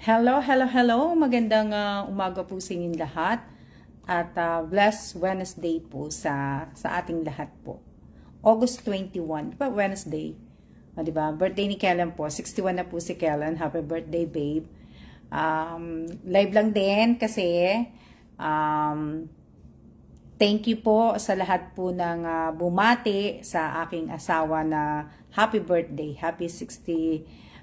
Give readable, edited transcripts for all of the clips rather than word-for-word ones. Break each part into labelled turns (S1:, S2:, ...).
S1: Hello, hello, hello. Magandang umaga po sa inyong lahat. At blessed Wednesday po sa ating lahat po. August 21, pa Wednesday. Diba? Birthday ni Kellen po. 61 na po si Kellen. Happy birthday, babe. Live lang din kasi thank you po sa lahat po ng bumati sa aking asawa na happy birthday. Happy 60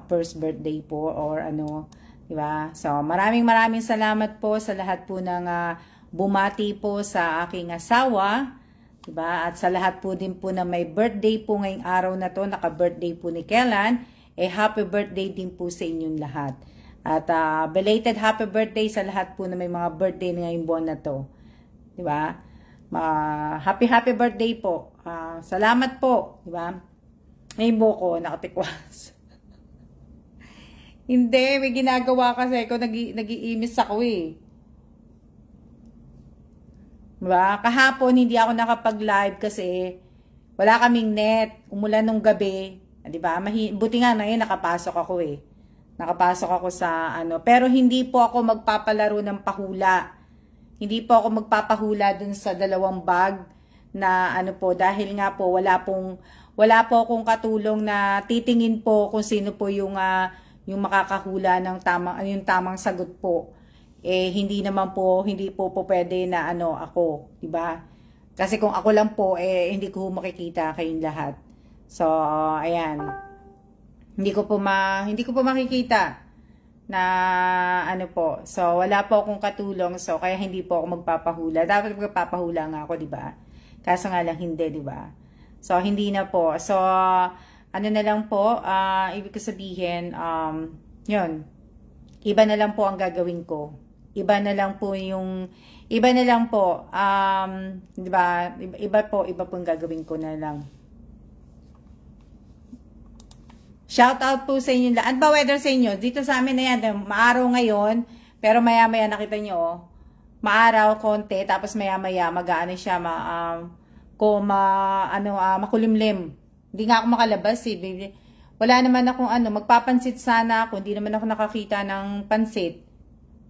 S1: first birthday po or ano, di ba? So, maraming salamat po sa lahat po ng bumati po sa aking asawa, di ba? At sa lahat po din po na may birthday po ngayong araw na to, naka-birthday po ni Kellen, happy birthday din po sa inyong lahat. At belated happy birthday sa lahat po na may mga birthday ngayong buwan na to. Di ba? Happy birthday po. Salamat po, di ba? Ngayon ko nakatikwas. Hindi, may ginagawa kasi ako, nag-iimis ako eh. Diba? Kahapon, hindi ako nakapag-live kasi wala kaming net. Umulan nung gabi. Diba? Buti nga na yun, nakapasok ako eh. Nakapasok ako sa ano. Pero hindi po ako magpapalaro ng pahula. Hindi po ako magpapahula dun sa dalawang bag na ano po. Dahil nga po, wala po akong katulong na titingin po kung sino po yung makakahula ng tamang sagot po. Hindi po pwede na ako, 'di ba? Kasi kung ako lang po hindi ko makikita kayong lahat. So, ayan. Hindi ko po makikita na ano po. So, wala po akong katulong. So, kaya hindi po ako magpapahula. Dapat magpapahula nga ako, 'di ba? Kaso nga lang hindi, 'di ba? So, hindi na po. So, ano na lang po, ibig ko sabihin, yun, iba na lang po ang gagawin ko. Iba na lang po, di ba, iba po ang gagawin ko na lang. Shout out po sa inyo lahat. Ano ba weather sa inyo? Dito sa amin na yan, maaraw ngayon, pero maya-maya nakita nyo, maaraw konti, tapos maya-maya, mag-ano siya, makulimlim. Hindi nga ako makalabas eh. Wala naman akong magpapansit sana ako. Hindi naman ako nakakita ng pansit.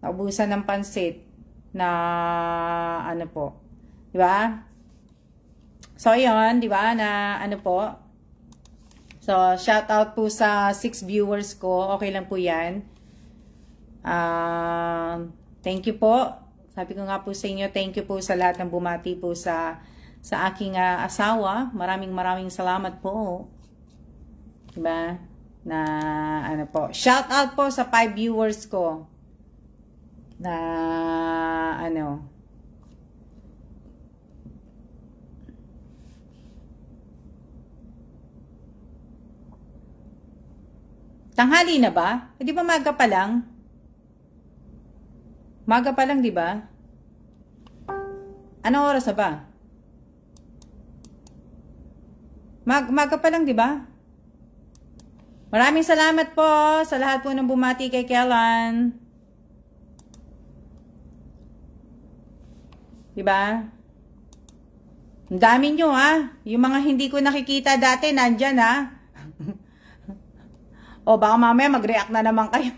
S1: Naubusan ng pansit na ano po. Di ba? So, yun, di ba, na ano po. So, shout out po sa 6 viewers ko. Okay lang po yan. Thank you po. Sabi ko nga po sa inyo, thank you po sa lahat ng bumati po sa aking asawa. Maraming salamat po. Diba? Na ano po. Shout out po sa 5 viewers ko. Na ano. Tanghali na ba? Di ba maga pa lang? Maga pa lang, di ba? Anong oras na ba? Maga pa lang, di ba? Maraming salamat po sa lahat po ng bumati kay Kellen. Di ba? Ang dami nyo Yung mga hindi ko nakikita dati, nandyan O baka mamaya mag-react na naman kayo.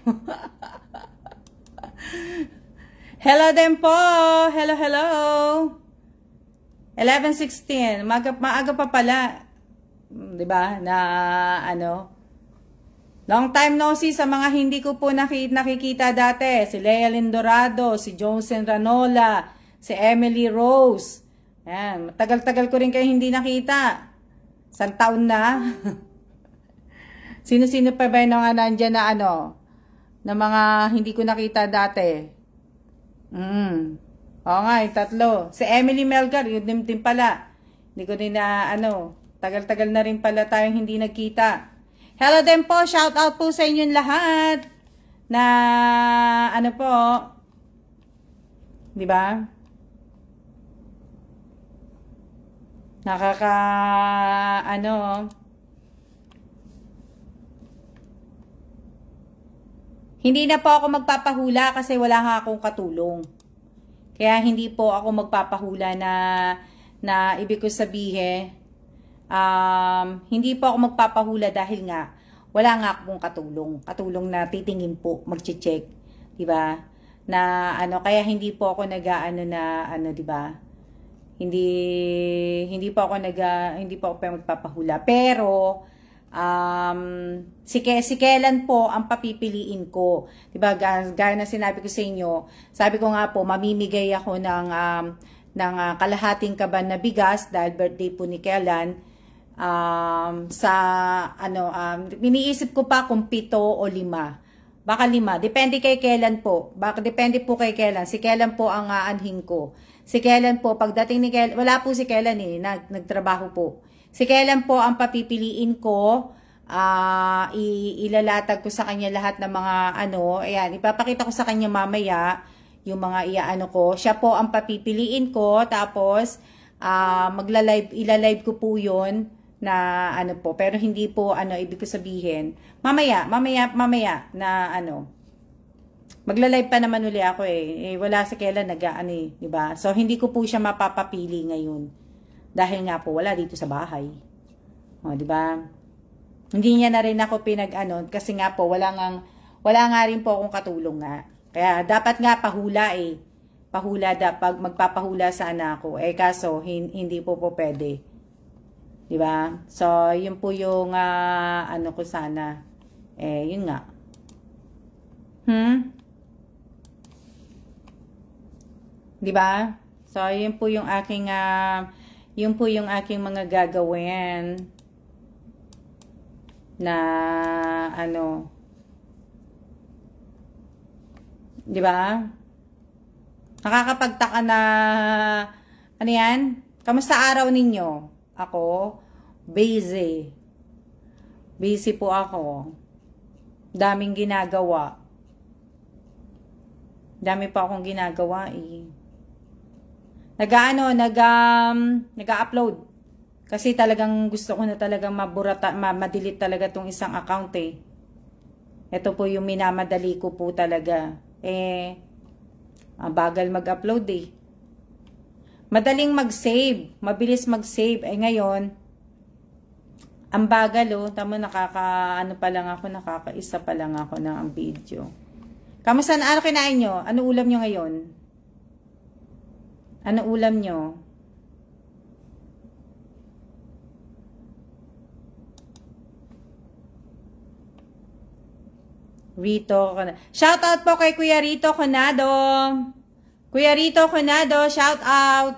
S1: Hello din po. Hello. 11:16. Maaga pa pala. 'Di ba? Na long time no see sa mga hindi ko po nakikita dati. Si Lea Lindorado, si Johnson Ranola, si Emily Rose. Ayan, tagal-tagal ko rin kayo hindi nakita. Isang taon na. Sino-sino pa ba yung nandyan na na mga hindi ko nakita dati? Oo nga, yung 3. Si Emily Melgar, yun din pala. Hindi ko din na tagal-tagal na rin pala tayong hindi nagkita. Hello din po, shout out po sa inyong lahat. Na po, di ba? Hindi na po ako magpapahula kasi wala nga akong katulong. Kaya hindi po ako magpapahula na ibig ko sabihin, hindi po ako magpapahula dahil nga wala nga akong katulong na titingin po, magche-check, 'di ba? Na ano, kaya hindi po ako nag-aano na ano, 'di ba? Hindi po ako magpapahula. Pero si kailan po ang papipiliin ko, 'di ba? Gaya na sinabi ko sa inyo, sabi ko nga po mamimigay ako ng kalahating kaban na bigas dahil birthday po ni Kailan. Sa ano, iniisip ko pa kung 7 o 5. Baka 5. Depende kay Kailan po. Depende po kay Kailan. Si Kailan po ang aanhin ko. Si Kailan po, pagdating ni Kailan, wala po si Kailan nagtrabaho po. Si Kailan po ang papipiliin ko, ilalatag ko sa kanya lahat ng mga ano, ayan, ipapakita ko sa kanya mamaya, yung mga iaano ko. Siya po ang papipiliin ko, tapos, ilalive ko po yun, na ano po, pero hindi po ano ibig ko sabihin mamaya na ano magla-live pa naman uli ako wala sa Kailan nag-aano di ba? So hindi ko po siya mapapapili ngayon dahil nga po wala dito sa bahay. O di ba? Hindi niya na rin ako pinag-ano kasi nga po wala nga rin po akong katulong nga. Kaya dapat nga pahula dapat magpapahula sana ako kaso hindi po pwede. Diba? So, yun po yung, ano ko sana. Yun nga. Diba? So, yun po yung aking, mga gagawin. Na, ano. Diba? Nakakapagtaka na, ano yan? Kamusta araw ninyo? Ako, busy. Busy po ako. Daming ginagawa. Dami pa akong ginagawa Nag-upload. Kasi talagang gusto ko na talagang ma-delete talaga tong isang account Ito po yung minamadali ko po talaga. Ang bagal mag-upload Madaling mag-save. Mabilis mag-save. Ngayon, ang bagal tamo nakakaisa pa lang ako ng video. Kamusta na? Ano kinain nyo? Ano ulam nyo ngayon? Ano ulam nyo? Rito. Shout out po kay Kuya Rito Conado. Kuya Rito Conado, shout out.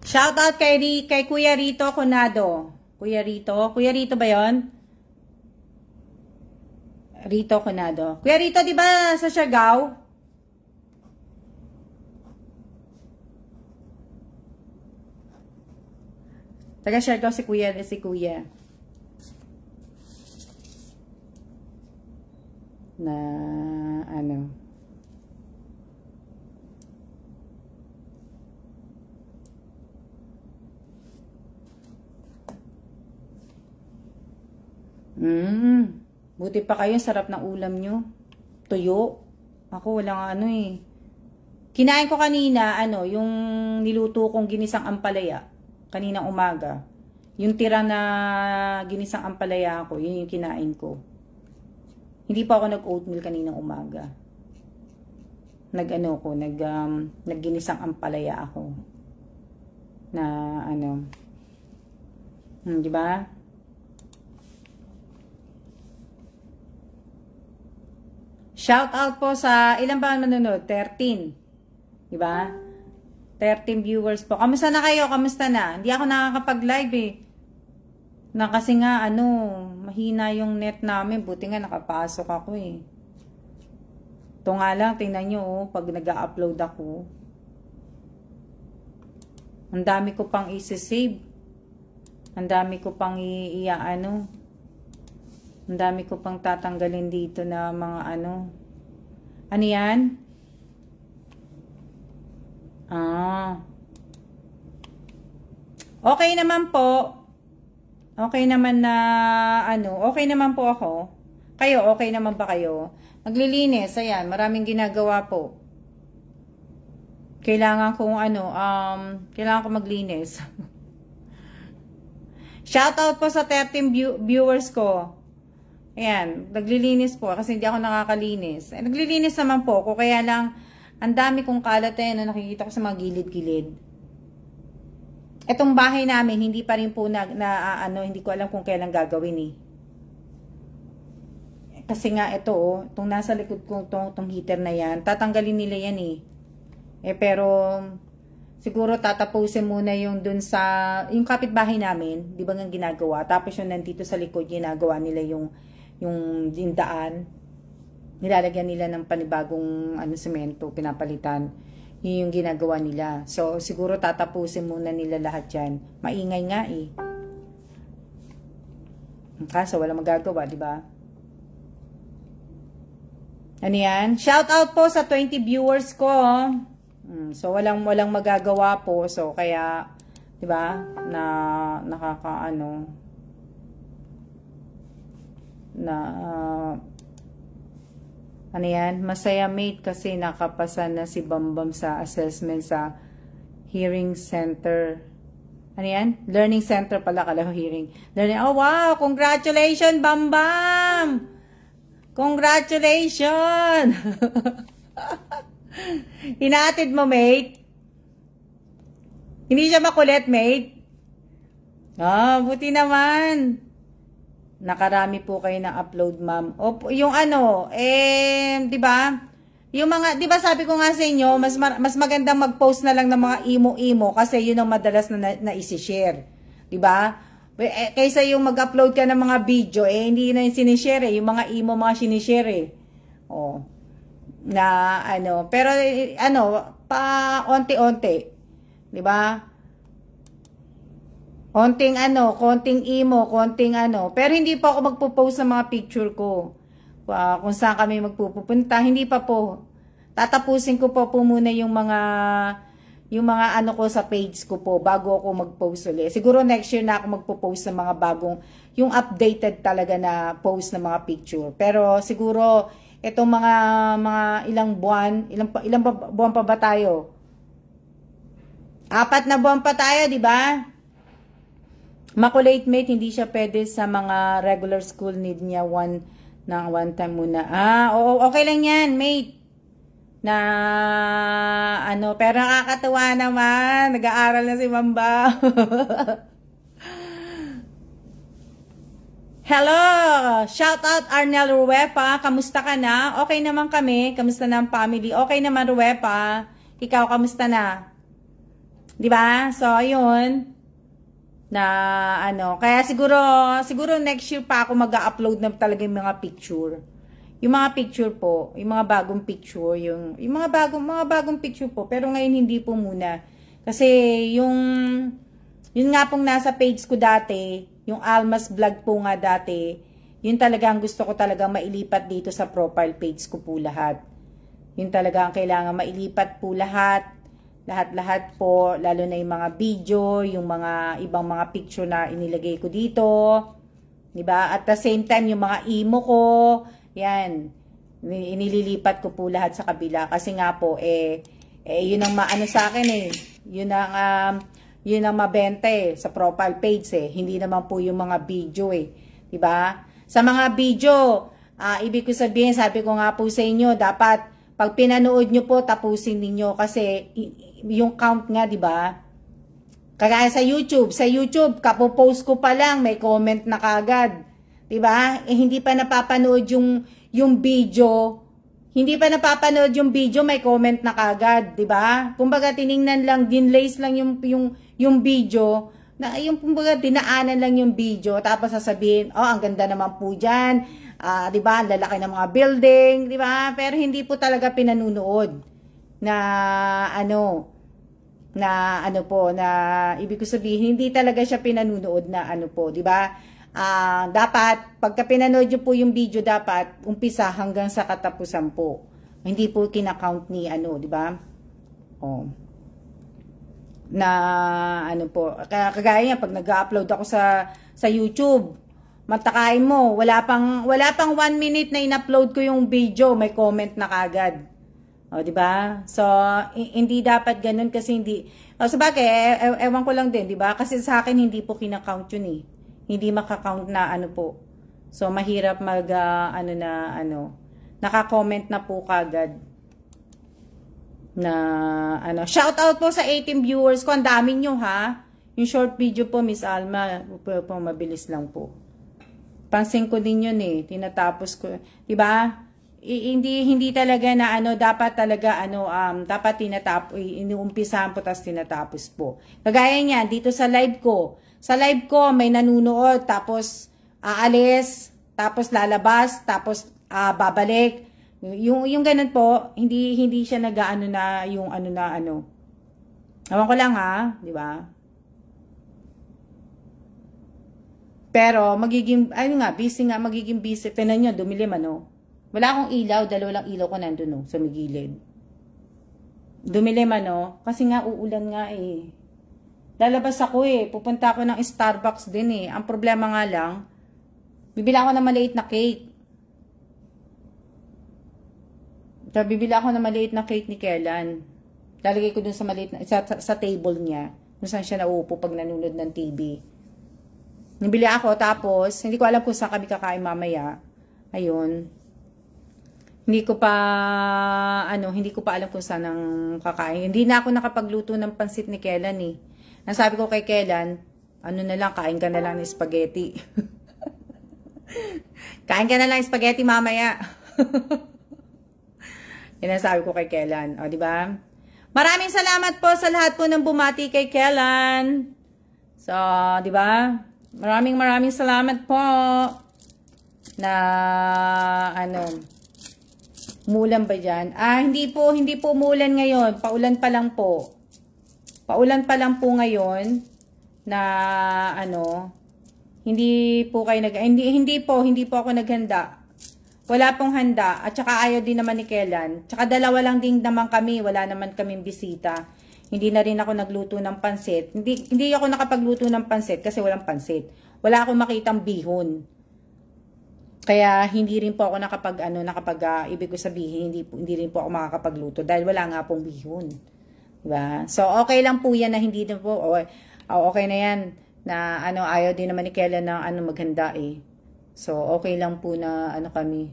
S1: Shout out kay Kuya Rito Conado. Kuya Rito ba 'yon? Rito Conado. Kuya Rito, 'di ba sa Siargao? Taga Siargao si Kuya. Na ano buti pa kayo, sarap ng ulam nyo. Tuyo. Ako walang kinain ko kanina yung niluto kong ginisang ampalaya kaninang umaga. Yung tira na ginisang ampalaya ko, yun yung kinain ko. Hindi pa ako nag-oatmeal kaninang umaga. Nagginisang ampalaya ako. Na di ba? Shout out po sa ilan ba manonood? 13. Di ba? 13 viewers po. Kamusta na kayo? Kamusta na? Hindi ako nakakapag-live na kasi nga mahina yung net namin, buti nga nakapasok ako ito nga lang, tingnan nyo pag nag-upload ako ang dami ko pang isi-save, ang dami ko pang ang dami ko pang tatanggalin dito na mga ano yan? Okay naman po. Okay naman na, okay naman po ako. Kayo, okay naman ba kayo? Maglilinis, ayan, maraming ginagawa po. Kailangan kong kailangan ko maglinis. Shout out po sa 13 viewers ko. Ayan, naglilinis po kasi hindi ako nakakalinis. Naglilinis naman po ako, kaya lang ang dami kong kalat na nakikita ko sa mga gilid-gilid. Etong bahay namin, hindi pa rin po hindi ko alam kung kailan gagawin eh. Kasi nga ito itong nasa likod ko, itong heater na yan, tatanggalin nila yan eh. Pero siguro tatapusin muna yung dun sa, yung kapitbahay namin, di ba nga ginagawa, tapos yung nandito sa likod, ginagawa nila yung daan, nilalagyan nila ng panibagong semento, pinapalitan, yun yung ginagawa nila. So, siguro tatapusin muna nila lahat yan. Maingay nga eh. Kaso, wala magagawa, di ba? Ano yan? Shout out po sa 20 viewers ko. So, walang magagawa po. So, kaya, di ba, ano yan? Masaya mate kasi nakapasa na si Bambam sa assessment sa hearing center. Ano yan? Learning center pala, kala ko hearing. Learning. Oh, wow! Congratulations, Bambam! Congratulations! Hinatid mo, mate? Hindi siya makulit, mate? Buti naman. Nakarami po kayo ng upload, ma'am. O, yung di ba? Yung mga, di ba sabi ko nga sa inyo, mas magandang mag-post na lang ng mga imo-imo kasi yun ang madalas na isi-share. Di ba? Kaysa yung mag-upload ka ng mga video, hindi na yung sinishare yung mga imo, mga sinishare pero pa onti-onti. Di ba? Konting imo, konting Pero hindi pa ako magpo-post sa mga picture ko. Kung saan kami magpupunta, hindi pa po. Tatapusin ko po muna yung mga ko sa page ko po bago ako mag-post ulit. Siguro next year na ako magpo-post ng mga bagong, yung updated talaga na post ng mga picture. Pero siguro itong mga ilang buwan, ilang buwan pa ba tayo? 4 na buwan pa tayo, di ba? Makulate mate, hindi siya pwede sa mga regular school, need niya one time muna. Oo, okay lang yan, mate. Pero nakakatuwa naman. Nag-aaral na si Mamba. Hello! Shout out Arnel Ruepa. Kamusta ka na? Okay naman kami. Kamusta na ang family? Okay naman, Ruepa. Ikaw, kamusta na? Diba? So, ayun. Kaya siguro next year pa ako mag-upload na talaga yung mga picture. Yung mga picture po, yung mga bagong picture, yung mga bagong picture po, pero ngayon hindi po muna. Kasi yun nga pong nasa page ko dati, yung Almas Vlog po nga dati, yun talaga ang gusto ko talaga mailipat dito sa profile page ko po lahat. Yun talaga ang kailangan mailipat po lahat. Lahat po, lalo na yung mga video, yung mga ibang mga picture na inilagay ko dito. Diba? At the same time, yung mga imo ko, yan, inililipat ko po lahat sa kabila. Kasi nga po, yun ang maano sa akin yun ang mabenta sa profile page Hindi naman po yung mga video Diba? Sa mga video, ibig ko sabihin, sabi ko nga po sa inyo, dapat pag pinanood nyo po, tapusin ninyo kasi yung count nga, di ba? Kagaya sa YouTube, kapopost ko pa lang, may comment na kagad. Di ba? Hindi pa napapanood yung video. Hindi pa napapanood yung video, may comment na kagad, di ba? Kumbaga tiningnan lang, dinlays lang yung video, na yung kumbaga dinaanan lang yung video, tapos sasabihin, ang ganda naman po diyan. 'Di ba? Ang lalaki ng mga building, 'di ba? Pero hindi po talaga pinanunood na ibig ko sabihin hindi talaga siya pinanunood na po, 'di ba? Dapat pagka pinanood niyo po yung video, dapat umpisa hanggang sa katapusan po. Hindi po kina-count ni 'di ba? Kagaya niya pag nag-upload ako sa YouTube, matakain mo, wala pang 1 minute na in-upload ko yung video, may comment na kagad. Di ba? So, hindi dapat ganun kasi hindi. Sabagay, ewan ko lang din, di ba? Kasi sa akin hindi po kina-count yun hindi makakount na ano po. So, mahirap mag, naka-comment na po kagad. Na, shout out po sa 18 viewers ko. Ang dami nyo, ha? Yung short video po, Miss Alma, po mabilis lang po. Pansin ko din yun eh. Tinatapos ko. Diba? Hindi talaga na dapat talaga dapat inuumpisahan po tapos tinatapos po. Kagaya niyan dito sa live ko. Sa live ko may nanunood tapos aalis, tapos lalabas, tapos babalik. Yung ganun po, hindi siya nag-aano na yung Ewan ko lang ha, di ba? Pero magiging magiging busy. Tingnan niyo, dumilim Wala akong ilaw, dalawa lang ilaw ko nandun sa may gilid. Dumilim kasi nga uulan nga eh. Lalabas ako eh, pupunta ako ng Starbucks din eh. Ang problema nga lang, bibila ako ng maliit na cake. Bibila ako ng maliit na cake ni Kellan. Lalagay ko dun sa maliit na, sa table niya. Kung saan siya naupo pag nanonood ng TV. Nabili ako tapos, hindi ko alam kung saan kami kakain mamaya. Ayun. Hindi ko pa alam kung saan ang kakain. Hindi na ako nakapagluto ng pansit ni Kellan eh. Nasabi ko kay Kellan, na lang, kain ka na lang ng spaghetti. Kain ka na lang ng spaghetti mamaya. Yan ang sabi ko kay Kellan. O, di ba? Maraming salamat po sa lahat po ng bumati kay Kellan. So, di ba? Maraming salamat po na umulan ba dyan? Hindi po umulan ngayon. Paulan pa lang po. Paulan pa lang po ngayon na hindi po ako naghanda. Wala pong handa. At saka ayaw din naman ni Kellan. Tsaka dalawa lang din naman kami. Wala naman kaming bisita. Hindi na rin ako nagluto ng pansit. Hindi ako nakapagluto ng pansit kasi walang pansit. Wala akong makitang bihon. Kaya hindi rin po ako ibig ko sabihin, hindi rin po ako makakapagluto dahil wala nga pong bihon. Diba? So, okay lang po yan na hindi na po, okay na yan na ayaw din naman ni Kellan na maghanda eh. So, okay lang po na kami.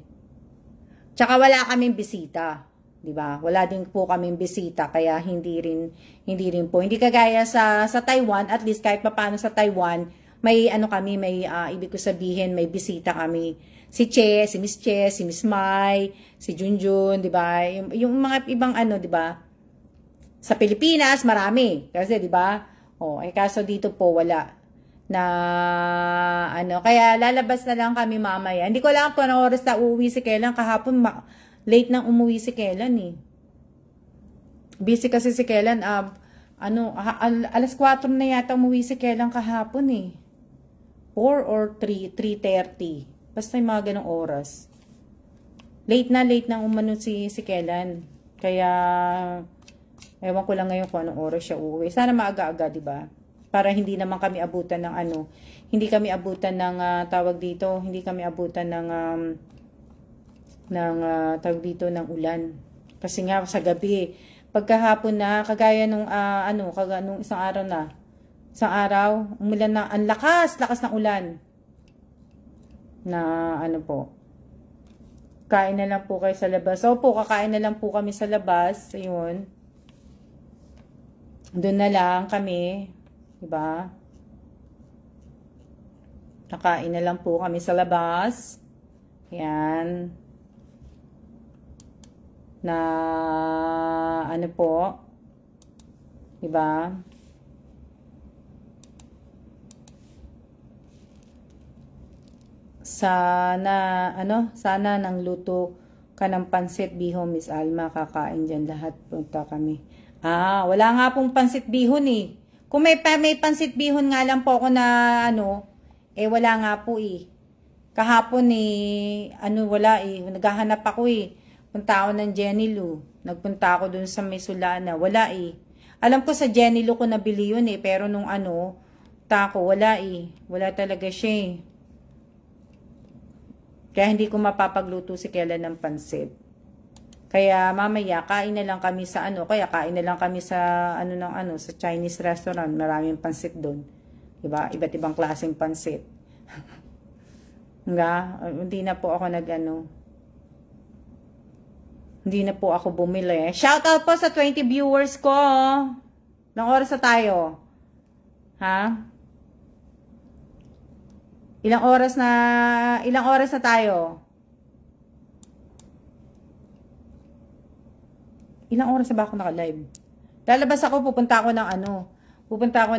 S1: Tsaka wala kaming bisita. Diba? Wala din po kaming bisita kaya hindi rin po. Hindi kagaya sa Taiwan, at least kahit paano sa Taiwan, may ibig ko sabihin, may bisita kami. Si Che, si Miss Che, si Miss Mai, si Junjun, di ba? Yung mga ibang di ba? Sa Pilipinas, marami. Kasi, di ba? Kaso dito po, wala. Na, kaya lalabas na lang kami mamaya. Hindi ko alam kung anong oras na uuwi si Kellan. Kahapon, late nang umuwi si Kellan eh. Busy kasi si Kellan. Alas 4 na yata umuwi si Kellan kahapon eh. 4 or 3:30. Basta yung mga ganong oras. Late na umano si Kellan. Kaya, ewan ko lang ngayon kung anong oras siya uuwi. Sana maaga-aga, di ba? Para hindi naman kami abutan ng hindi kami abutan ng tawag dito, hindi kami abutan ng tawag dito ng ulan. Kasi nga sa gabi, pagkahapon na, kagaya nung nung isang araw na. Isang araw, umulan na, ang lakas ng ulan. Na po. Kain na lang po kayo sa labas. Opo, kakain na lang po kami sa labas. Ayun. Doon na lang kami. Diba? Kakain na lang po kami sa labas. Ayan. Na po. Diba? Sana nang luto ka ng pansit bihon, Miss Alma, kakain dyan lahat, punta kami. Wala nga pong pansit bihon eh. Kung may pansit bihon nga lang po ako na wala nga po eh. Kahapon eh, wala eh, naghahanap ako eh. Punta ako ng Jenny Lou. Nagpunta ako dun sa may Sulana, wala eh. Alam ko sa Jenny Lou ko nabili yun eh, pero nung wala eh. Wala talaga siya eh. Kaya hindi ko mapapagluto si Kellan ng pansit. Kaya mamaya kain na lang kami sa kain na lang kami sa sa Chinese restaurant, maraming pansit doon. 'Di ba? Iba't ibang klaseng pansit. Hindi na po ako hindi na po ako bumili. Shout out po sa 20 viewers ko. Ilang oras na tayo? Ha? Ilang oras na tayo? Ilang oras na ba ako naka-live? Lalabas ako, pupunta ako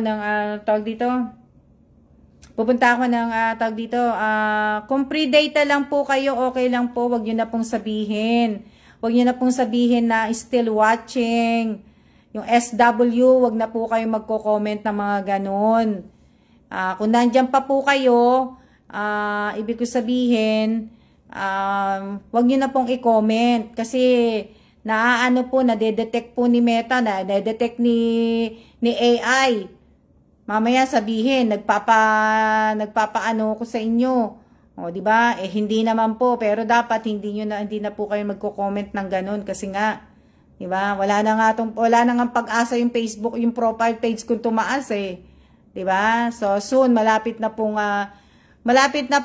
S1: ng tawag dito. Kung pre-data lang po kayo, okay lang po. Wag nyo na pong sabihin. Wag nyo na pong sabihin na still watching. Yung SW, wag na po kayo magko-comment ng mga ganun. Kung nandyan pa po kayo, ibig ko sabihin, wag nyo na pong i-comment. Kasi, nadedetect po ni Meta, nadedetect ni AI. Mamaya sabihin, nagpapaano ko sa inyo. O, di ba? Hindi naman po, pero dapat hindi na po kayo magko-comment ng ganun kasi nga, di ba? Wala na nga pag-asa yung Facebook, yung profile page kung tumaas Di ba? So soon malapit na po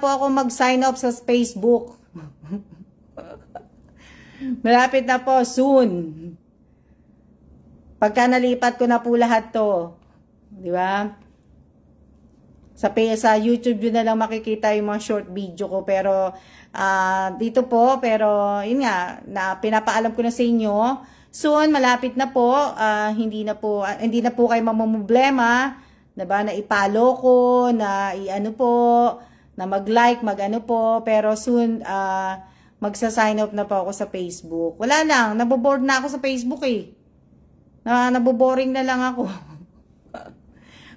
S1: ako mag-sign up sa Facebook. Malapit na po, soon. Pagka nalipat ko na po lahat to, di ba? Sa YouTube yun na lang makikita yung mga short video ko. Pero, dito po, yun nga, pinapaalam ko na sa inyo. Soon, malapit na po, hindi na po kayo mamumblema, diba, na ipalo ko, na na mag-like, po. Pero soon, magsa-sign up na po ako sa Facebook. Wala lang, naboboard na ako sa Facebook naboboring na lang ako.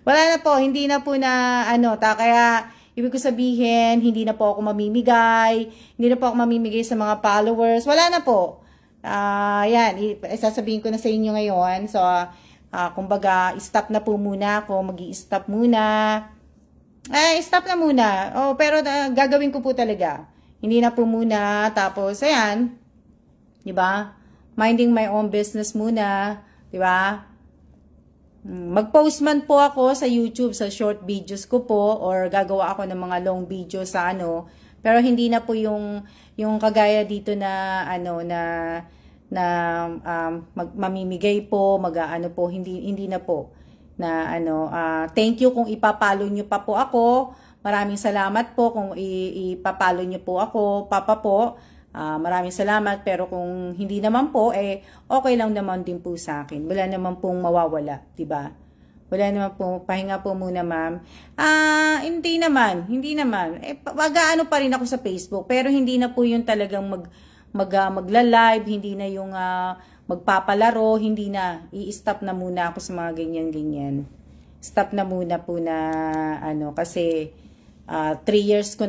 S1: Wala na po, hindi na po na kaya ibig ko sabihin, hindi na po ako mamimigay, sa mga followers. Wala na po. Yan, sasabihin ko na sa inyo ngayon. So, kumbaga, stop na po muna ako, stop na muna. Oh, pero gagawin ko po talaga. Hindi na po muna. Tapos, ayan. Diba? Minding my own business muna. Diba? Mag-post man po ako sa YouTube, sa short videos ko po. Or gagawa ako ng mga long videos sa Pero hindi na po yung kagaya dito na, mamimigay po, po. Hindi na po. Thank you kung ipapalo nyo pa po ako. Maraming salamat po kung ipapalo nyo po ako, Papa po. Maraming salamat, pero kung hindi naman po, okay lang naman din po sa akin. Wala naman pong mawawala, diba? Wala naman po, pahinga po muna, ma'am. Hindi naman. Mag-aano pa rin ako sa Facebook, pero hindi na po yung talagang magla-live, hindi na yung magpapalaro, hindi na. I-stop na muna ako sa mga ganyan-ganyan. Stop na muna po na, kasi 3 years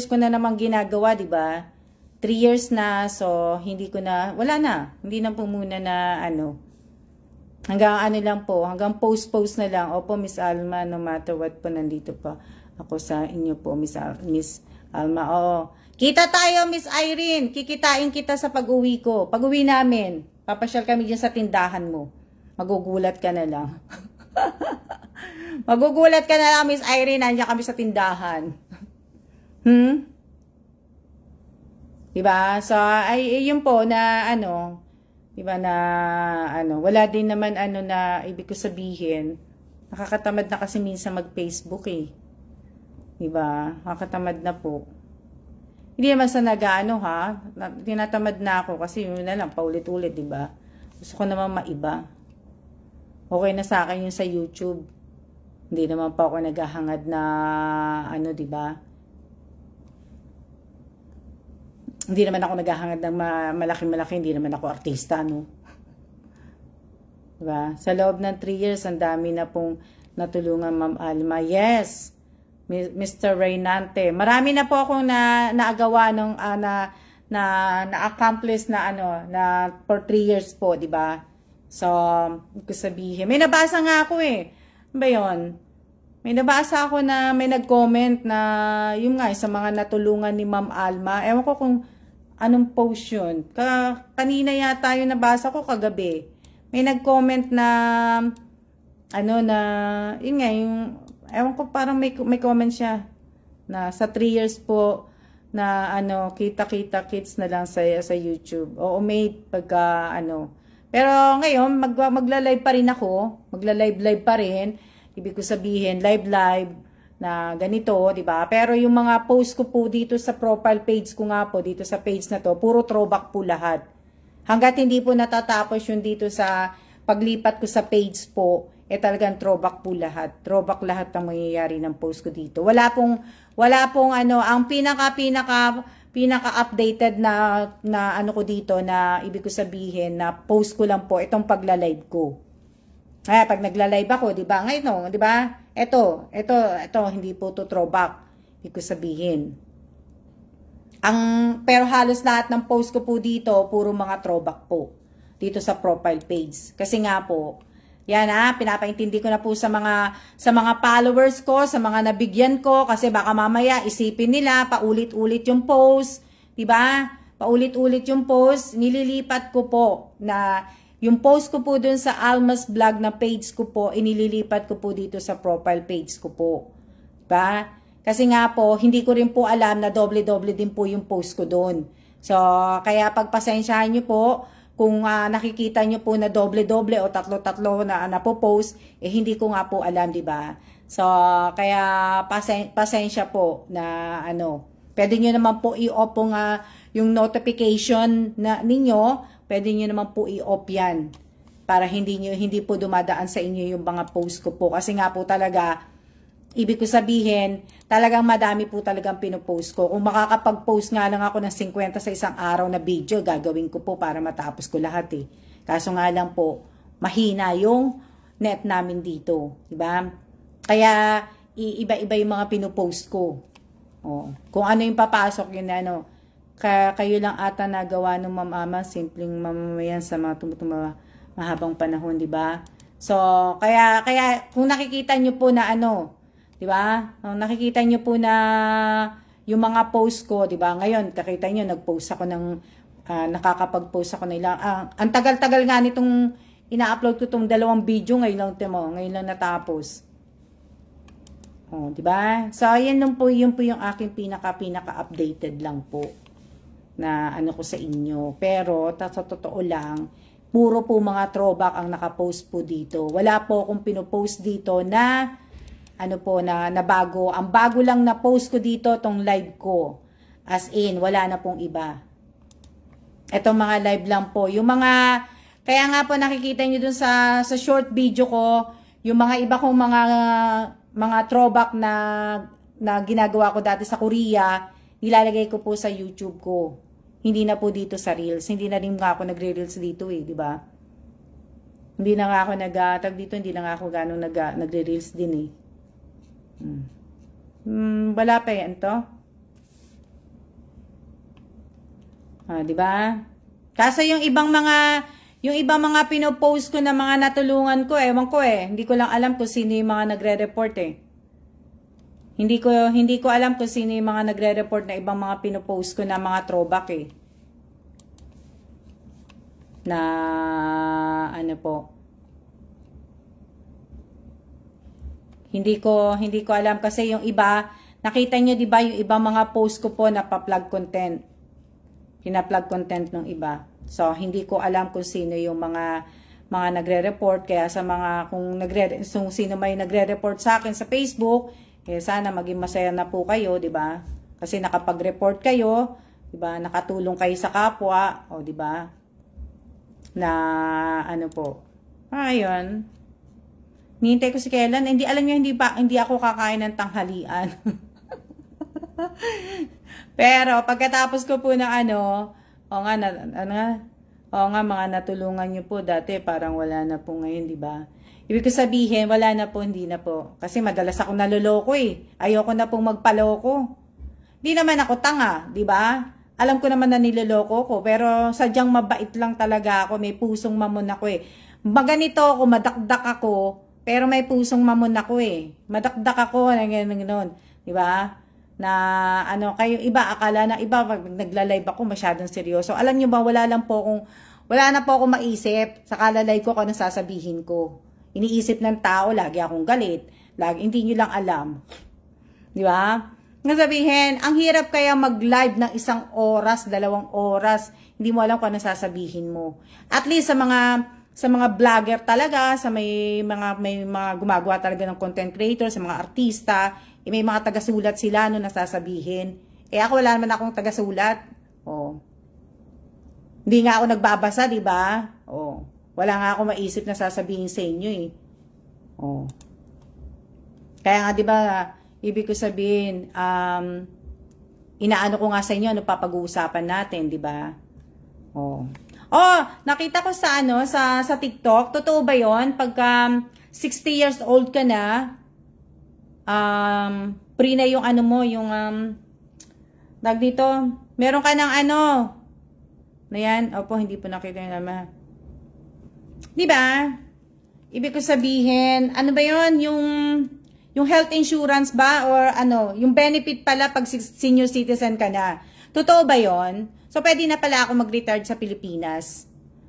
S1: ko na namang ginagawa, di ba? 3 years na, so hindi na po muna na hanggang post na lang. Opo, Miss Alma, no matter what po, nandito pa ako sa inyo po, Miss Alma. Oo. Kita tayo, Miss Irene. Kikitain kita sa pag-uwi ko. Pag-uwi namin, papasyal kami dyan sa tindahan mo. Magugulat ka na lang. Magugulat ka na lang, Miss Irene, nandiyan kami sa tindahan. Diba? So, yun po na, diba na, wala din naman, na ibig ko sabihin, nakakatamad na kasi minsan mag-Facebook Diba? Nakakatamad na po. Hindi naman sa tinatamad na ako kasi yun na lang, paulit-ulit, diba? Gusto ko naman maiba. Okay na sa akin yung sa YouTube. Hindi naman pa ako naghahangad na diba? Hindi naman ako naghahangad ng malaki-malaki, hindi naman ako artista, Diba? Sa loob ng 3 years, ang dami na pong natulungan, Ma'am Alma. Yes, Mr. Reynante. Marami na po akong naagawa na-accomplish na for 3 years po, diba? So, ko sabihin, may nabasa nga ako ba yun? May nabasa ako na may nag-comment na yung nga sa mga natulungan ni Ma'am Alma. Ewan ko kung anong post yun. Kanina yata yung nabasa ko kagabi. May nag-comment na yun nga, ewan ko, parang may comment siya na sa 3 years po na ano, kita-kita kits na lang sa YouTube. Oo, mate, pagka ano. Pero ngayon, magla-live pa rin ako. Magla-live pa rin. Ibig ko sabihin, live na ganito, di ba? Pero yung mga post ko po dito sa profile page ko nga po, dito sa page na to, puro throwback po lahat. Hanggat hindi po natatapos yung dito sa paglipat ko sa page po, talagang throwback po lahat. Throwback lahat ang mangyayari ng post ko dito. Wala pong ano, ang pinaka-updated na ano ko dito, na ibig ko sabihin na post ko lang po itong pagla-live ko. Kaya pag nagla-live ako, 'di ba? Ngayon, 'di ba? Ito, hindi po to throwback. Ibig ko sabihin. Pero halos lahat ng post ko po dito, puro mga throwback po. Dito sa profile page. Kasi nga po, yan pinapaintindi ko na po sa mga followers ko, sa mga nabigyan ko, kasi baka mamaya isipin nila, paulit-ulit yung post, 'di ba? Paulit-ulit yung post, nililipat ko po na yung post ko po dun sa Almas Vlog na page ko po, inililipat ko po dito sa profile page ko po. 'Di ba? Kasi nga po, hindi ko rin po alam na doble-doble din po yung post ko doon. So, kaya pagpasensyahan nyo po, kung nakikita nyo po na doble-doble o tatlo-tatlo na napopost, hindi ko nga po alam, di ba? So, kaya pasensya po na ano. Pwede nyo naman po i-off po yung notification ninyo, pwede nyo naman po i-off yan. Para hindi po dumadaan sa inyo yung mga post ko po. Kasi nga po talaga, ibig ko sabihin, talagang madami po talagang pinopost ko. Kung makakapag-post nga lang ako ng 50 sa isang araw na video, gagawin ko po para matapos ko lahat eh. Kaso nga lang po, mahina yung net namin dito. Diba? Kaya, iba-iba yung mga pinopost ko. Oh. Kung ano yung papasok, yun ano. Kayo lang ata nagawa ng mamama, simpleng mamamayan sa mga mahabang panahon, diba? So, kaya kung nakikita nyo po na ano, diba? Nakikita nyo po na yung mga post ko, diba? Ngayon, kakita nyo, nag-post ako ng, nakakapag-post ako na ilang, ang tagal-tagal nga nitong ina-upload ko itong 2 video, ngayon lang natapos. Oh, diba? So, yun po yung aking pinaka-updated lang po na ano ko sa inyo. Pero, sa totoo lang, puro po mga throwback ang nakapost po dito. Wala po akong pinopost dito na ano po na bago. Ang bago lang na post ko dito, tong live ko. As in, wala na pong iba. Etong mga live lang po. Yung mga, kaya nga po nakikita nyo dun sa short video ko, yung mga iba kong mga throwback na ginagawa ko dati sa Korea, nilalagay ko po sa YouTube ko. Hindi na po dito sa Reels. Hindi na rin nga ako nagre-Reels dito eh, di ba? Hindi na nga ako hindi na nga ako ganong nagre-Reels din eh. Wala pa yan to. Di ba? Kaso yung ibang mga pinopost ko na mga natulungan ko, ewan ko eh. Hindi ko lang alam kung sino yung mga nagre-report eh. Hindi ko alam kung sino yung mga nagre-report na ibang mga pinopost ko na mga throwback eh. Na ano po. Hindi ko alam kasi yung iba, nakita nyo 'di ba yung ibang mga post ko po na pa-plug content. Pina-plug content ng iba. So hindi ko alam kung sino yung mga nagre-report, kaya sa mga kung sino may nagre-report sa akin sa Facebook, sana maging masaya na po kayo, 'di ba? Kasi nakapag-report kayo, 'di ba? Nakatulong kayo sa kapwa, o 'di ba? Na ano po. Ayun. Nihintay ko si Kailan. Hindi alam niyo, hindi ako kakain ng tanghalian. Pero pagkatapos ko po ng mga natulungan niyo po dati, parang wala na po ngayon, 'di ba? Ibig ko sabihin, wala na po, hindi na po. Kasi madalas ako naloloko eh. Ayoko na pong magpaloko. Di naman ako tanga, di ba? Alam ko naman na niloloko ko, pero sadyang mabait lang talaga ako. May pusong mamon ako eh. Maganito ako, madakdak ako, pero may pusong mamon ako eh. Madakdak ako, gano'n. Di ba? Na kayo iba, akala na iba, pag nagla-live ako, masyadong seryoso. Alam nyo ba, wala na po akong maisip sa kalalay ko kung anong sasabihin ko. Iniisip ng tao, lagi akong galit. Hindi nyo lang alam. Di ba? Nga sabihin, ang hirap kaya mag-live ng 1 oras, 2 oras. Hindi mo alam kung ano sasabihin mo. At least sa mga vlogger talaga, sa may mga gumagawa talaga ng content creator, sa mga artista, may mga tagasulat sila no nasasabihin. Ako wala naman akong tagasulat. Oh. Hindi nga ako nagbabasa, di ba? Oh. Wala nga ako maisip na sasabihin sa inyo eh. Oh. Kaya nga, di ba, ibig ko sabihin, inaano ko nga sa inyo, ano papag-uusapan natin, di ba? Oh. Oh, nakita ko sa sa TikTok, totoo ba 'yon? Pagka 60 years old ka na, pre na yung mo, yung dito, meron ka ng na yan. Opo, hindi po nakita yung naman. Di ba? Ibig ko sabihin, ano ba 'yon? Yung health insurance ba or yung benefit pala pag senior citizen ka na. Totoo ba 'yon? So pwede na pala ako mag-retire sa Pilipinas.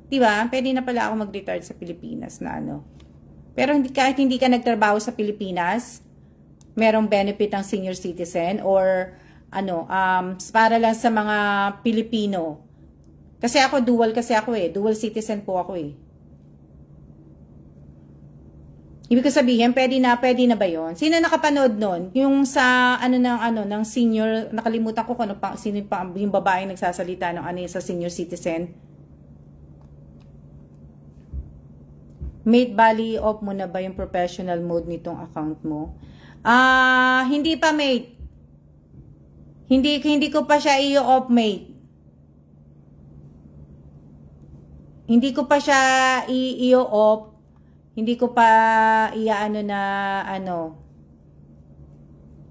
S1: 'Di ba? Pwede na pala ako mag-retire sa Pilipinas na Pero kahit hindi ka nagtrabaho sa Pilipinas, merong benefit ang senior citizen or para lang sa mga Pilipino. Kasi ako dual dual citizen po ako eh. Ibig ko sabihin, pwede na ba 'yon? Sino nakapanood nun? Yung sa ng senior, nakalimutan ko kung sino yung babaeng nagsasalita ng sa senior citizen. Mate, bali off mo na ba yung professional mode nitong account mo? Hindi pa, mate. Hindi ko pa siya i-off, mate. Hindi ko pa siya i-off. Hindi ko pa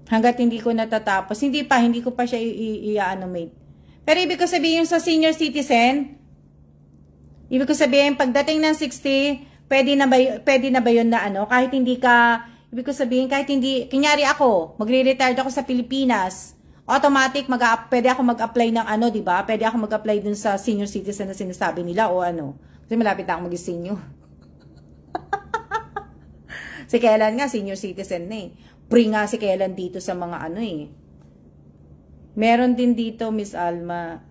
S1: hanggat hindi ko natatapos. Hindi ko pa siya mate. Pero ibig ko sabihin sa senior citizen, ibig ko sabihin pagdating ng 60, pwede na ba yun na kahit hindi ka, ibig ko sabihin kahit hindi, kunyari ako, magre-retire ako sa Pilipinas, automatic pwede ako mag-apply ng di ba? Pwede ako mag-apply dun sa senior citizen na sinasabi nila o Kasi malapit na ako mag-senior. Si Kailan nga, senior citizen na eh. Pre nga si Kailan dito sa mga Meron din dito, Miss Alma.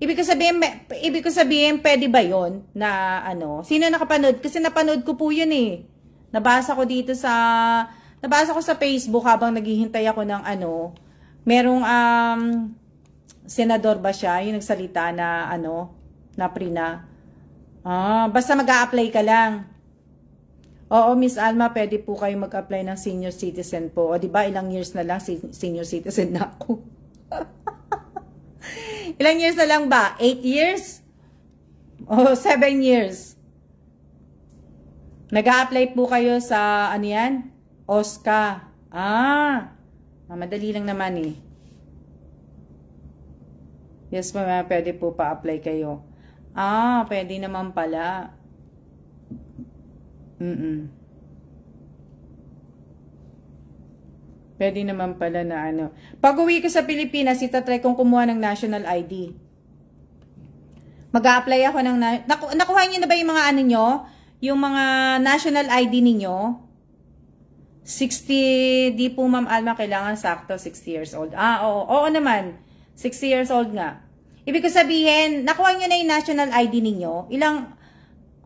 S1: Ibig ko sabihin, pwede ba yon na Sino nakapanood? Kasi napanood ko po yun eh. Nabasa ko sa Facebook habang naghihintay ako ng merong senador ba siya, yung nagsalita na na pre na. Basta mag-a-apply ka lang. Oo, Miss Alma, pwede po kayo mag-apply ng senior citizen po. O, di ba, ilang years na lang senior citizen na ako. Ilang years na lang ba? 8 years? O, 7 years? Nag-a-apply po kayo sa, yan? OSCA. Madali lang naman eh. Yes, mama, pwede po pa-apply kayo. Pwede naman pala. Pwede naman pala na Pag uwi ko sa Pilipinas, itatry kong kumuha ng national ID. Mag-a-apply ako ng nakuha niyo na ba yung mga nyo? Yung mga national ID ninyo? 60, di po Ma'am Alma, kailangan sakto 60 years old. Oo naman. 60 years old nga. Ibig ko sabihin, nakuha niyo na yung national ID ninyo?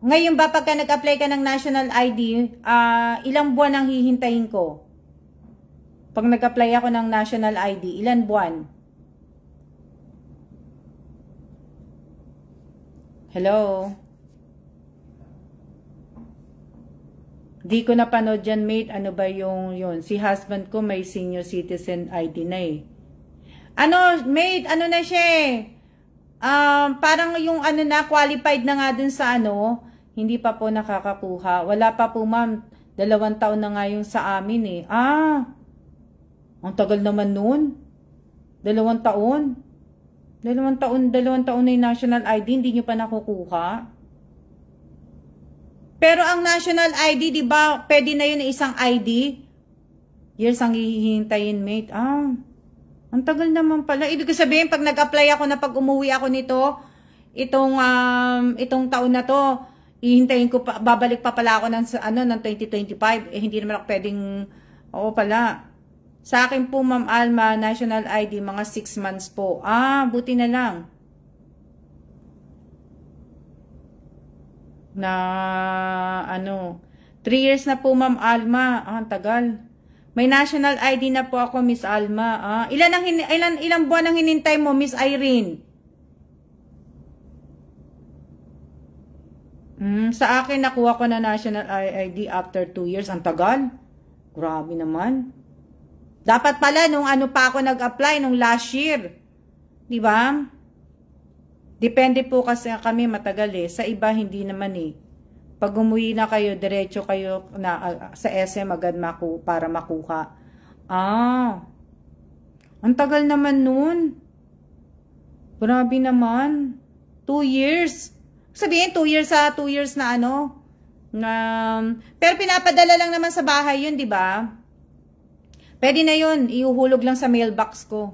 S1: Ngayon ba pagka nag-apply ka ng national ID, ilang buwan ang hihintayin ko? Pag nag-apply ako ng national ID, ilan buwan? Hello? Di ko napanood dyan, mate. Ano ba yung yun? Si husband ko may senior citizen ID na eh. Mate, na siya eh. Parang yung qualified na nga dun sa hindi pa po nakakakuha. Wala pa po, ma'am. 2 taon na nga yung sa amin eh. Ang tagal naman nun. 2 taon. 2 taon na yung national ID, hindi nyo pa nakukuha. Pero ang national ID, di ba, pwede na yun isang ID? Years ang hihintayin, mate. Ang tagal naman pala. Ibig sabihin, pag nag-apply ako na pag umuwi ako nito, itong taon na to, ihintayin ko pa, babalik pa pala ako ng 2025. Hindi naman ako pwedeng, oo pala. Sa akin po, Ma'am Alma, national ID, mga 6 months po. Buti na lang. Na, 3 years na po, Ma'am Alma. Ang tagal. May national ID na po ako, Miss Alma. Ilang buwan ang hinintay mo, Miss Irene? Sa akin, nakuha ko na national ID after 2 years. Ang tagal. Grabe naman. Dapat pala, nung ano pa ako nag-apply, nung last year. Diba? Depende po kasi kami matagal eh. Sa iba, hindi naman eh. Pag umuwi na kayo, diretso kayo na, sa SM agad para makuha. Ang tagal naman nun. Grabe naman. 2 years. Sabihin, 2 years na pero pinapadala lang naman sa bahay yun, di ba? Pwede na yun, iuhulog lang sa mailbox ko.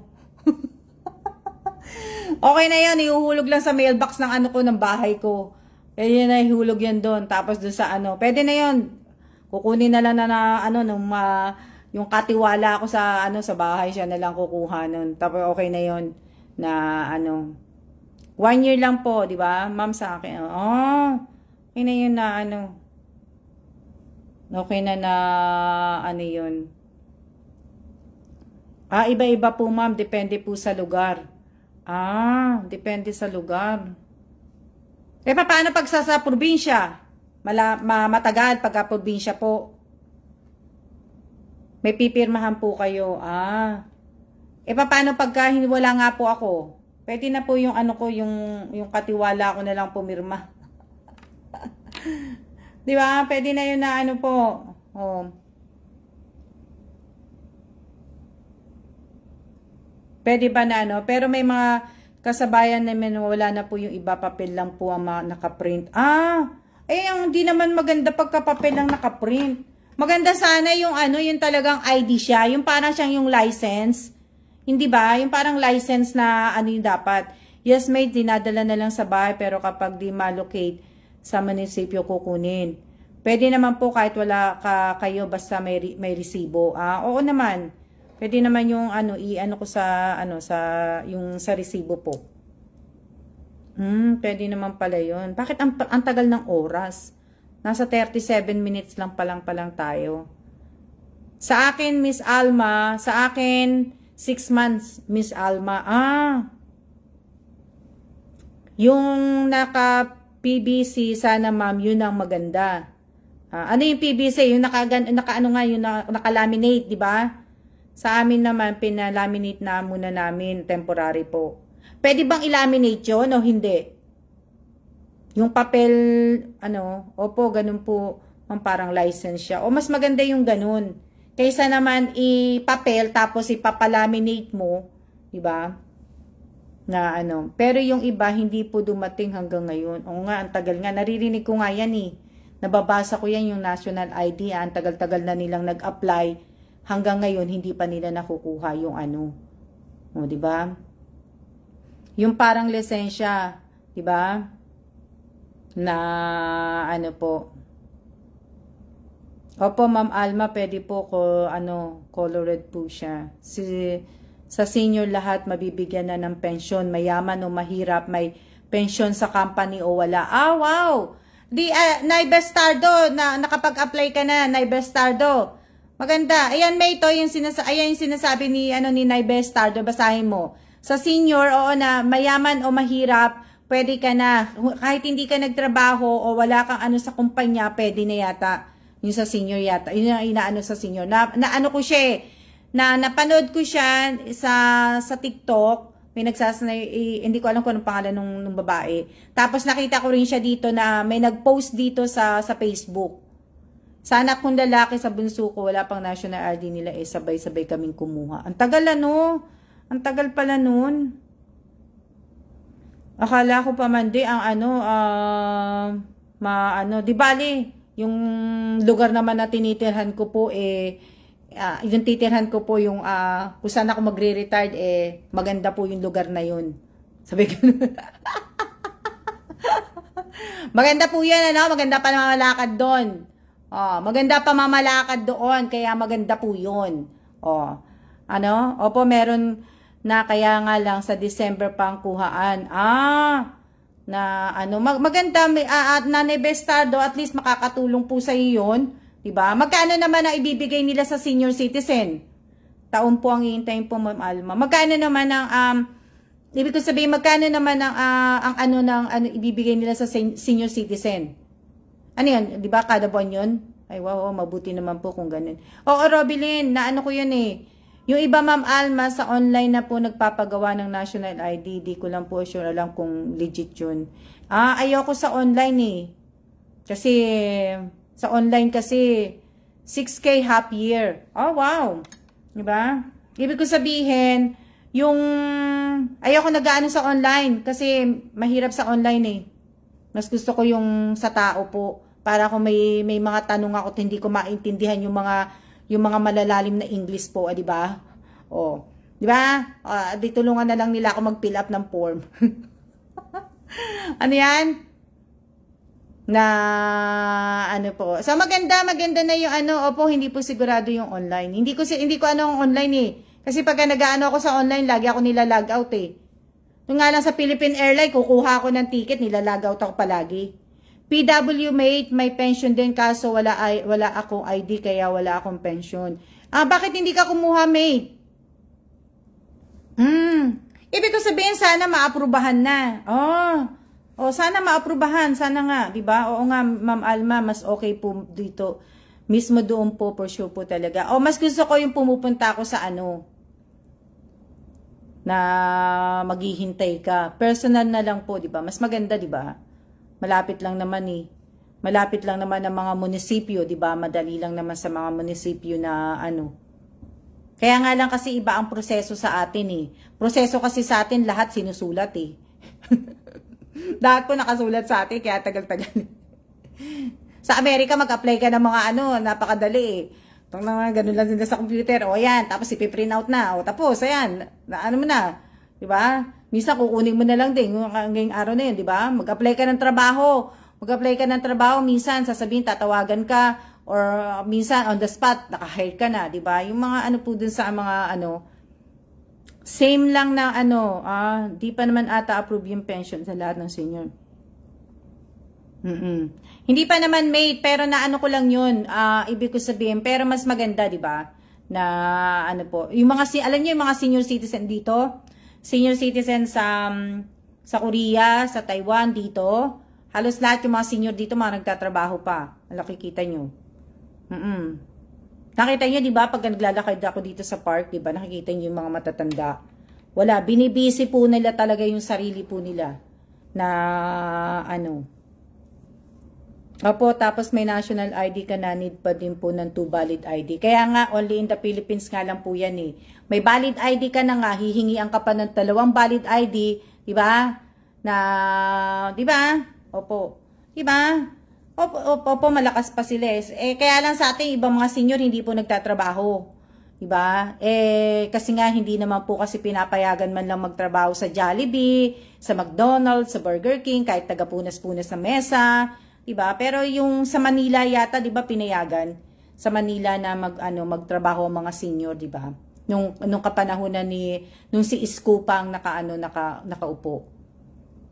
S1: Okay na yun, iuhulog lang sa mailbox ng bahay ko. Pwede na ihulog yan doon. Tapos doon sa pwede na yun. Kukunin na lang yung katiwala ko sa bahay, siya na lang kukuha nun. Tapos okay na yun na 1 year lang po, di ba? Ma'am sa akin. Okay na yun na okay na yun. Iba-iba po, ma'am. Depende po sa lugar. Depende sa lugar. Paano pag sa probinsya? Matagal pagka probinsya po. May pipirmahan po kayo. Paano pagka wala nga po ako? Pwede na po yung yung katiwala ko na lang pumirma. Di ba? Pwede na yun na po. Pwede ba na Pero may mga kasabayan namin wala na po yung iba, papel lang po ang nakaprint. Hindi naman maganda pagka-papel lang nakaprint. Maganda sana yung yung talagang ID siya, yung parang siyang yung license. Hindi ba? Yung parang license na yung dapat. Yes, may dinadala na lang sa bahay, pero kapag di ma-locate sa munisipyo kukunin. Pwede naman po kahit wala kayo basta may resibo. Oo naman. Pwede naman yung ko sa yung sa resibo po. Pwede naman pala yun. Bakit ang tagal ng oras? Nasa 37 minutes lang palang tayo. Sa akin, Miss Alma, 6 months, Miss Alma. Yung naka-PBC, sana ma'am, yun ang maganda. Ano yung PBC? Yung naka-laminate, di ba? Sa amin naman, pinalaminate na muna namin, temporary po. Pwede bang ilaminate yun o hindi? Yung papel, opo, ganun po, parang license siya. O mas maganda yung ganun. Kaysa naman i-papel, tapos ipapalaminate mo, di ba? Na Pero yung iba, hindi po dumating hanggang ngayon. O nga, ang tagal nga. Naririnig ko nga yan eh. Nababasa ko yan yung national ID. Ang tagal-tagal na nilang nag-apply. Hanggang ngayon, hindi pa nila nakukuha yung O, di ba? Yung parang lisensya, di ba? Na po. Opo, Ma'am Alma, pwede po colored po siya. Sa senior lahat mabibigyan na ng pensyon, mayaman o mahirap, may pensyon sa company o wala. Wow! Nay Bestardo, nakapag-apply ka na, Nay Bestardo. Maganda. Ayan, may ito yung sinasabi ni Nay Bestardo, basahin mo. Sa senior, oo na, mayaman o mahirap, pwede ka na. Kahit hindi ka nagtrabaho o wala kang sa kumpanya, pwede na yata. Yung sa senior yata. Yun yung sa senior. Ko siya napanood ko siya sa TikTok. May hindi ko alam kung anong pangalan nung babae. Tapos nakita ko rin siya dito na may nag-post dito sa Facebook. Sana kung lalaki sa bunso ko, wala pang national ID nila sabay-sabay kaming kumuha. Ang tagal Ang tagal pala nun. Akala ko pa man ang di bali, yung lugar naman na tinitirhan ko po yung titirhan ko po yung kung saan ako magre-retired maganda po yung lugar na yun. Sabi ko. Maganda po yan, maganda pa mamalakad doon. Maganda pa mamalakad doon, kaya maganda po yun. Ano? Opo, meron na, kaya nga lang sa December pang kuhaan. Na ano, maganda, Nanay Bestado, at least makakatulong po sa iyo yun. Diba? Magkano naman ang ibibigay nila sa senior citizen? Taon po ang hihintayin po, Ma'am Alma. Magkano naman ang, ibig ko sabihin, magkano naman ang ibibigay nila sa senior citizen? Ano yan? Diba? Kada buwan yun? Ay, wow, mabuti naman po kung ganun. Oo, Robilyn, naano ko yun eh. Yung iba, Ma'am Alma, sa online na po nagpapagawa ng national ID. Di ko lang po sure lang kung legit yun. Ayoko sa online eh. Kasi, sa online kasi, 6K half year. Oh, wow. Diba? Ibig ko sabihin, yung, ayoko nag-ano sa online. Kasi, mahirap sa online eh. Mas gusto ko yung sa tao po. Para kung may mga tanong ako at hindi ko maintindihan yung mga malalalim na English po, di ba? Oh, di ba? Di tulungan na lang nila ako mag-fill up ng form. Ano 'yan? Na ano po. So maganda na yung ano, opo, hindi po sigurado yung online. Hindi ko ano ang online eh. Kasi pag nag-aano ako sa online, lagi ako nila-log out eh. Yung nga lang sa Philippine Airlines, kukuha ako ng ticket, nila-log out ako palagi. PW mate, may pension din kaso wala akong ID kaya wala akong pension. Bakit hindi ka kumuha, mate? Ibig ko sabihin sana maaprubahan na. Sana maaprubahan, sana nga, 'di ba? Oo nga, Ma'am Alma, mas okay po dito. Mismo doon po for sure po talaga. Mas gusto ko yung pumupunta ako sa ano na maghihintay ka. Personal na lang po, 'di ba? Mas maganda, 'di ba? Malapit lang naman eh. Malapit lang naman ang mga munisipyo, 'di ba? Madali lang naman sa mga munisipyo na ano. Kaya nga lang kasi iba ang proseso sa atin eh. Proseso kasi sa atin lahat sinusulat eh. Lahat po nakasulat sa atin kaya tagal-tagal. Sa Amerika mag-apply ka ng mga ano, napakadali eh. Ganun lang din sa computer. O yan, tapos ipiprint out na. O tapos, ayan, ano mo na. 'Di ba? Minsan kukunin mo na lang din ngayong araw na 'yun, 'di ba? Mag-apply ka ng trabaho. Minsan sasabihin tatawagan ka or minsan on the spot naka-hire ka na, 'di ba? Yung mga ano po dun sa mga ano same lang na ano, di pa naman ata approve yung pension sa lahat ng senior. Hindi pa naman mate, pero na ano ko lang 'yun. Ibig ko sabihin, pero mas maganda, 'di ba? Na ano po, yung mga alam niyo yung mga senior citizen dito, senior citizen sa Korea, sa Taiwan dito, halos lahat yung mga senior dito mga nagtatrabaho pa. Nakikita nyo. Nakita nyo, di ba, pag naglalakad ako dito sa park, di ba, nakikita nyo yung mga matatanda. Wala, binibisi po nila talaga yung sarili po nila na ano. Opo, tapos may national ID ka na, need pa din po ng 2 valid ID. Kaya nga, only in the Philippines nga lang po yan eh. May valid ID ka na nga, hihingian ka pa ng 2 valid ID, di ba? Na, di ba? Opo. Di ba? Opo, malakas pa sila eh. Kaya lang sa ating ibang mga senior, hindi po nagtatrabaho. Di ba? Kasi nga, hindi naman po kasi pinapayagan man lang magtrabaho sa Jollibee, sa McDonald's, sa Burger King, kahit taga-punas-punas na mesa. Diba? Pero yung sa Manila yata, 'di ba, pinayagan sa Manila na magtrabaho ang mga senior, 'di ba? Nung kapanahunan nung si Isko pang nakaupo.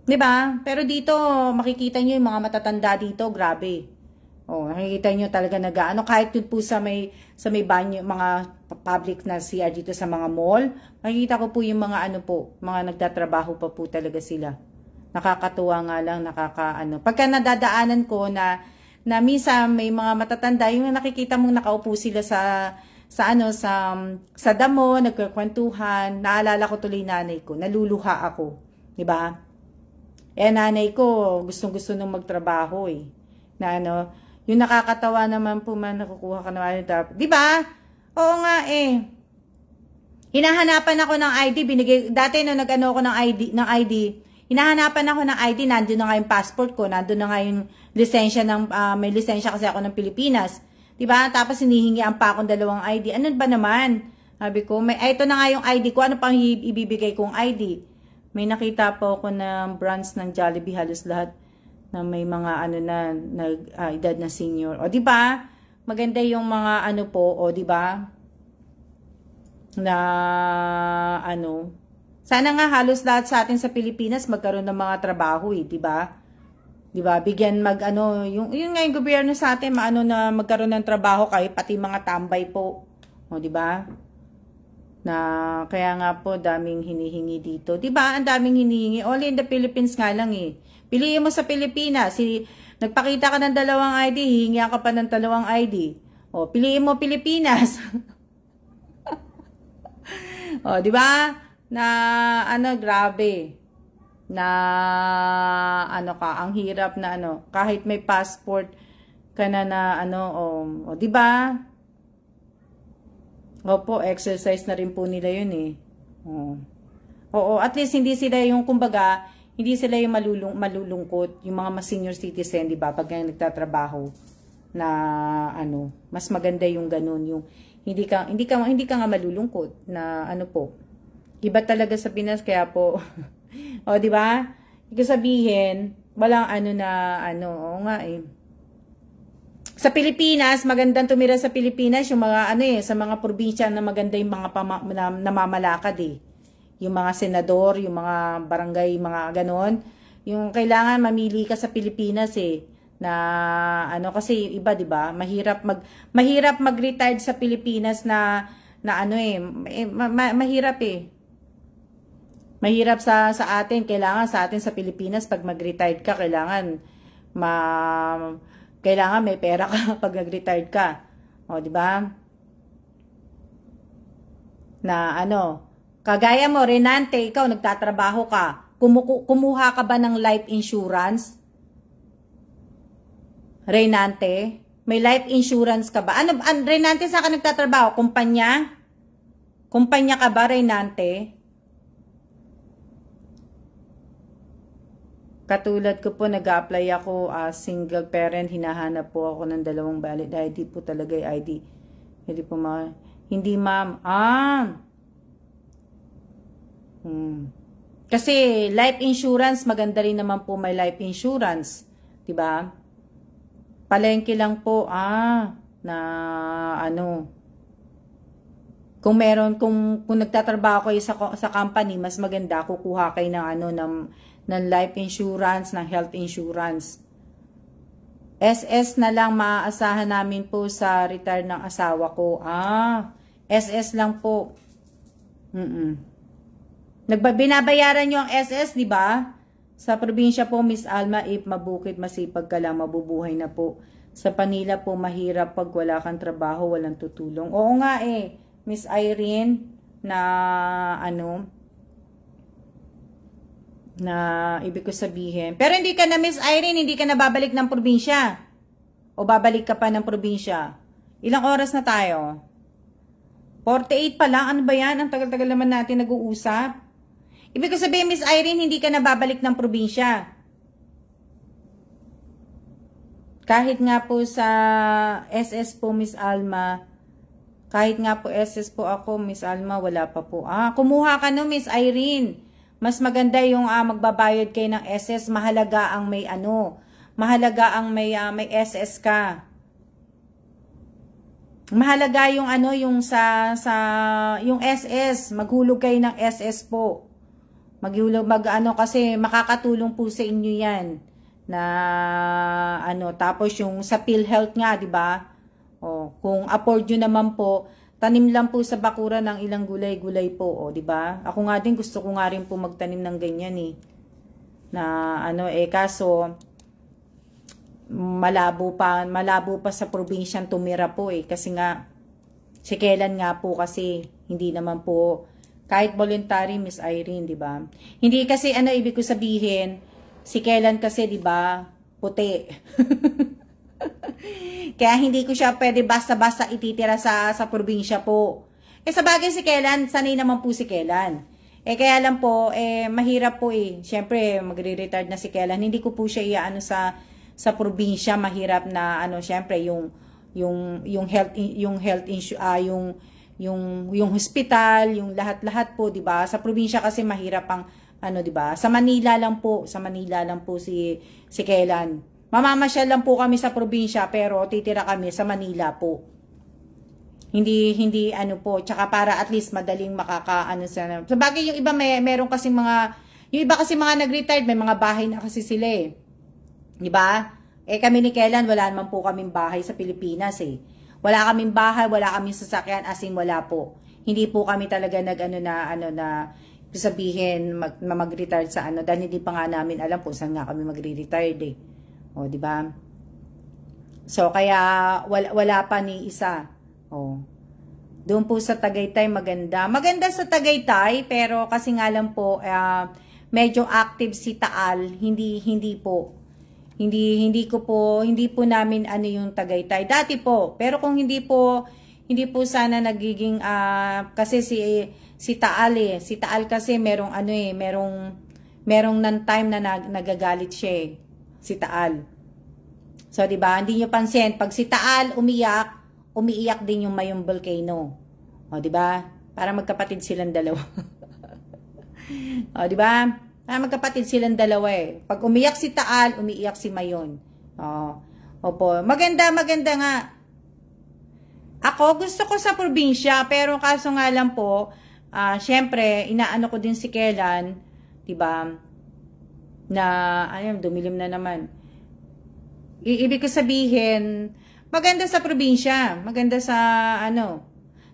S1: 'Di ba? Pero dito makikita niyo yung mga matatanda dito, grabe. Nakikita niyo talaga kahit yun po sa may banyo, mga public na CR dito sa mga mall, makikita ko po yung mga mga nagtatrabaho pa po talaga sila. Nakakatuwa nga lang, Pagka nadadaanan ko na minsan may mga matatanda, yung nakikita mong nakaupo sila sa damo, nagkukwentuhan, naalala ko tuloy nanay ko, naluluha ako, 'di ba? Nanay ko, gustong-gusto nung magtrabaho eh. Yung nakakatawa naman po nakukuha ka naman, 'di ba? Oo nga eh. Hinahanapan ako ng ID, dati nung ako ng ID, hinahanapan ako ng ID, nandun na nga yung passport ko, nandun na nga yung lisensya may lisensya kasi ako ng Pilipinas. 'Di ba? Tapos hinihingian pa akong 2 ID. Ano ba naman? Sabi ko, ito na nga yung ID ko, ano pang ibibigay kong ID? May nakita po ako ng branch ng Jollibee, halos lahat na may mga edad na senior. O 'di ba? Maganda yung mga po, o 'di ba? na ano, sana nga halos lahat sa atin sa Pilipinas magkaroon ng mga trabaho eh, 'di ba? 'Di ba? Bigyan yung nga yung gobyerno sa atin maano na magkaroon ng trabaho kay pati mga tambay po. O 'di ba? Na kaya nga po daming hinihingi dito. 'Di ba? Ang daming hinihingi. Only in the Philippines nga lang eh. Piliin mo sa Pilipinas, nagpakita ka ng 2 ID, hihingi ka pa ng 2 ID. O, piliin mo Pilipinas. O, 'di ba? Na ano, grabe. Na ano ka, ang hirap na ano, kahit may passport ka na ano, o 'di ba? Opo, exercise na rin po nila 'yun eh. Oo, at least hindi sila yung kumbaga, hindi sila yung malulungkot, yung mga senior citizen, 'di ba? Pag nagtatrabaho na ano, mas maganda yung ganun, yung hindi ka nga malulungkot na ano po. Iba talaga sa Pinas kaya po. O, di ba? Ibig sabihin, walang ano na ano, o nga eh. Sa Pilipinas, magandang tumira sa Pilipinas yung mga ano eh, sa mga probinsya na maganda yung mga namamalakad eh. Yung mga senador, yung mga barangay, mga ganon. Yung kailangan mamili ka sa Pilipinas eh na ano kasi iba 'di ba? Mahirap mag-retire sa Pilipinas na ano eh, mahirap eh. Mahirap sa atin, kailangan sa atin sa Pilipinas pag mag-retire ka, kailangan may pera ka pag nag-retire ka. O, 'di ba? Na ano, kagaya mo, Renante, ikaw nagtatrabaho ka. Kumuha ka ba ng life insurance? Renante, may life insurance ka ba? Renante, saan ka nagtatrabaho? Kumpanya? Kumpanya ka ba, Renante? Katulad ko po, nag-a-apply ako as single parent, hinahanap po ako ng 2 valid ID po talaga yung ID. Hindi po hindi ma'am. Kasi life insurance, maganda rin naman po may life insurance. 'Di ba? Palengke lang po, na ano, kung nagtatrabaho kayo sa company, mas maganda, kukuha kayo ng ano, ng life insurance, ng health insurance. SS na lang maaasahan namin po sa retire ng asawa ko. SS lang po. Binabayaran nyo ang SS, di ba? Sa probinsya po, Miss Alma, if mabukid, masipag ka lang, mabubuhay na po. Sa Manila po, mahirap pag wala kang trabaho, walang tutulong. Oo nga eh, Miss Irene, na ano, na ibig ko sabihin. Pero hindi ka na, Miss Irene, hindi ka na babalik ng probinsya. O babalik ka pa ng probinsya. Ilang oras na tayo? 48 pa lang? Ano ba yan? Ang tagal-tagal naman natin nag-uusap. Ibig ko sabihin, Miss Irene, hindi ka na babalik ng probinsya. Kahit nga po sa SS po, Miss Alma, kahit nga po SS po ako, Miss Alma, wala pa po. Kumuha ka no, Miss Irene. Mas maganda yung magbabayad kayo ng SS, mahalaga ang may ano, mahalaga ang may SS ka. Mahalaga yung ano, yung yung SS, maghulog kayo ng SS po. Kasi makakatulong po sa inyo 'yan na ano, tapos yung sa PhilHealth nga, 'di ba? Kung afford niyo naman po, tanim lang po sa bakuran ng ilang gulay-gulay po, 'di ba? Ako nga din, gusto ko nga rin po magtanim ng ganyan eh. Na ano kaso malabo pa sa probinsyang tumira po eh, kasi nga sikelan nga po, kasi hindi naman po kahit voluntary, Miss Irene, 'di ba? Hindi kasi ano ibig ko sabihin, sikelan kasi 'di ba, puti. Kaya hindi ko siya pwede basta-basta ititira sa probinsya po. Sa bagay sikelan, sanay naman po sikelan. Kaya lang po mahirap po eh. Syempre, magre-retard na sikelan. Hindi ko po siya iaano sa probinsya, mahirap na ano, syempre yung hospital, yung lahat-lahat po, 'di ba? Sa probinsya kasi mahirap ang ano, 'di ba? Sa Manila lang po si Kelan. Mamamasyal lang po kami sa probinsya, pero titira kami sa Manila po. Hindi ano po, tsaka para at least madaling makakaano sa. So bagay yung iba meron kasi yung iba kasi mga nag-retired, may mga bahay na kasi sila eh. 'Di ba? Eh kami ni Kellan, wala naman po kaming bahay sa Pilipinas eh. Wala kaming bahay, wala kaming sasakyan, as in wala po. Hindi po kami talaga sabihin mag-retire sa ano dahil hindi pa nga namin alam kung saan nga kami magre-retire eh. O, 'di ba? So kaya wala pa ni isa. Oh. Doon po sa Tagaytay maganda. Maganda sa Tagaytay pero kasi nga lang po medyo active si Taal, hindi po. Hindi po namin ano yung Tagaytay. Dati po, pero kung hindi po sana nagiging kasi si Taal si Taal kasi merong nan time na nagagalit siya si Taal. So 'di ba? Hindi niyo pansin pag si Taal umiiyak din yung Mayong Volcano. O, di ba? Para magkapatid silang dalawa. O, di ba? Para magkapatid silang dalawa eh. Pag umiyak si Taal, umiiyak si Mayon. O, opo. Maganda nga. Ako, gusto ko sa probinsya, pero kaso nga lang po, syempre, inaano ko din si Kellan, di ba? Na, ayun, dumilim na naman. Ibig ko sabihin, maganda sa probinsya, maganda sa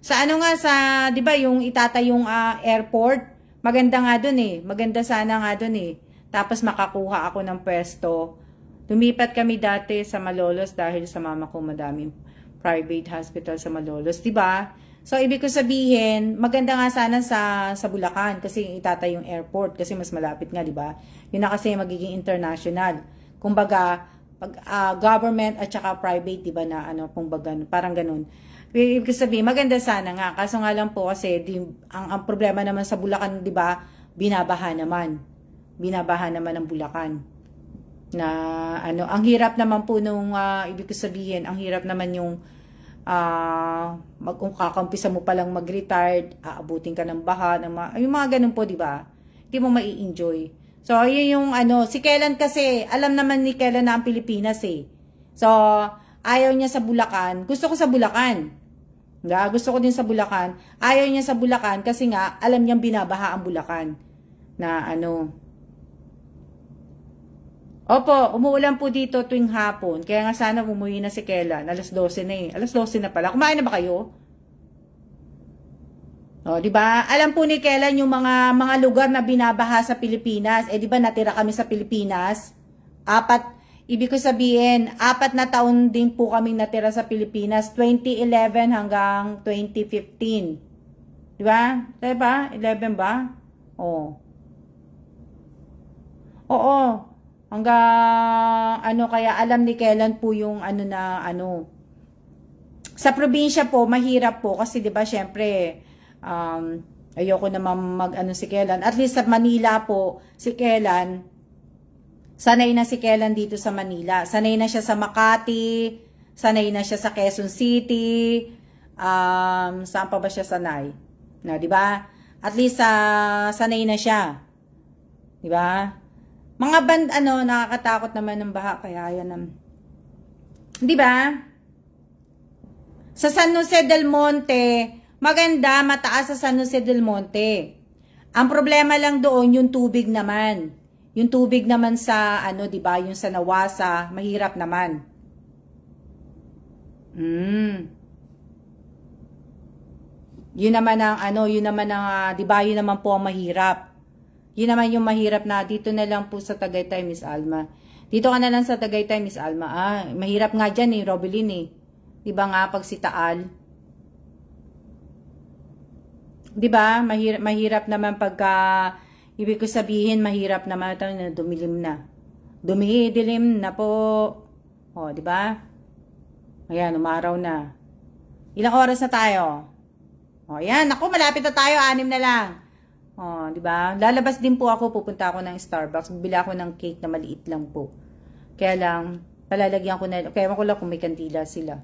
S1: sa 'di ba yung itatayong airport, maganda nga doon eh. Maganda sana nga doon eh. Tapos makakuha ako ng pwesto. Lumipat kami dati sa Malolos dahil sa mama ko madaming private hospital sa Malolos, 'di ba? So ibig ko sabihin, maganda nga sana sa Bulacan kasi itatayong airport kasi mas malapit nga, 'di ba? Yun na kasi magiging international. Kumbaga pag government at saka private, 'di ba na kumbaga parang ganun. Ibig sabihin maganda sana nga kaso nga lang po kasi ang problema naman sa Bulacan, 'di ba? Binabaha naman ang Bulacan. Na ang hirap naman po nung ibig sabihin, ang hirap naman yung kung kakampisa mo pa lang mag-retired, aabutin ka ng baha, yung mga ganun po, 'di ba? Hindi mo mai-enjoy. So, yun yung si Kellan kasi, alam naman ni Kellan na ang Pilipinas eh. So, ayaw niya sa Bulacan. Gusto ko sa Bulacan. Gusto ko din sa Bulacan. Ayaw niya sa Bulacan kasi nga, alam niyang binabaha ang Bulacan. Na Opo, umuulan po dito tuwing hapon. Kaya nga sana umuwi na si Kellan. Alas 12 na eh. Alas 12 na pala. Kumain na ba kayo? O, di ba? Alam po ni Kellan yung mga lugar na binabaha sa Pilipinas. Eh, di ba natira kami sa Pilipinas? Ibig ko sabihin, 4 na taon din po kaming natira sa Pilipinas. 2011 hanggang 2015. Di ba? Diba? 11 ba? Oo. Oo. Hanggang, kaya alam ni Kellan po yung Sa probinsya po, mahirap po. Kasi, di ba, syempre, ayoko naman si Kellan. At least sa Manila po, si Kellan, sanay na si Kellan dito sa Manila. Sanay na siya sa Makati, sanay na siya sa Quezon City, saan pa ba siya sanay? No, di ba? At least sanay na siya. Di ba? Mga nakakatakot naman ng baha, kaya yan di ba? Sa San Jose del Monte, maganda, mataas sa San Jose del Monte. Ang problema lang doon, yung tubig naman. Yung tubig naman sa, 'di ba, yung sa Nawasa, mahirap naman. Yun naman ang, 'di ba, yun naman po ang mahirap. Yun naman yung mahirap na dito na lang po sa Tagaytay, Miss Alma. Dito ka na lang sa Tagaytay, Miss Alma. Mahirap nga dyan Robelyn eh. 'Di ba nga pag si Taal? 'Di ba? Mahirap naman pagka ibig ko sabihin, mahirap naman dumilim na. Dumidilim na po. O, 'di ba? Ayan, umaraw na. Ilang oras na tayo? O, ayan, ako malapit na tayo, 6 na lang. O, 'di ba? Lalabas din po ako, pupunta ako ng Starbucks, bibili ako ng cake na maliit lang po. Kaya lang palalagyan ko na, kaya ko lang kung may kandila sila.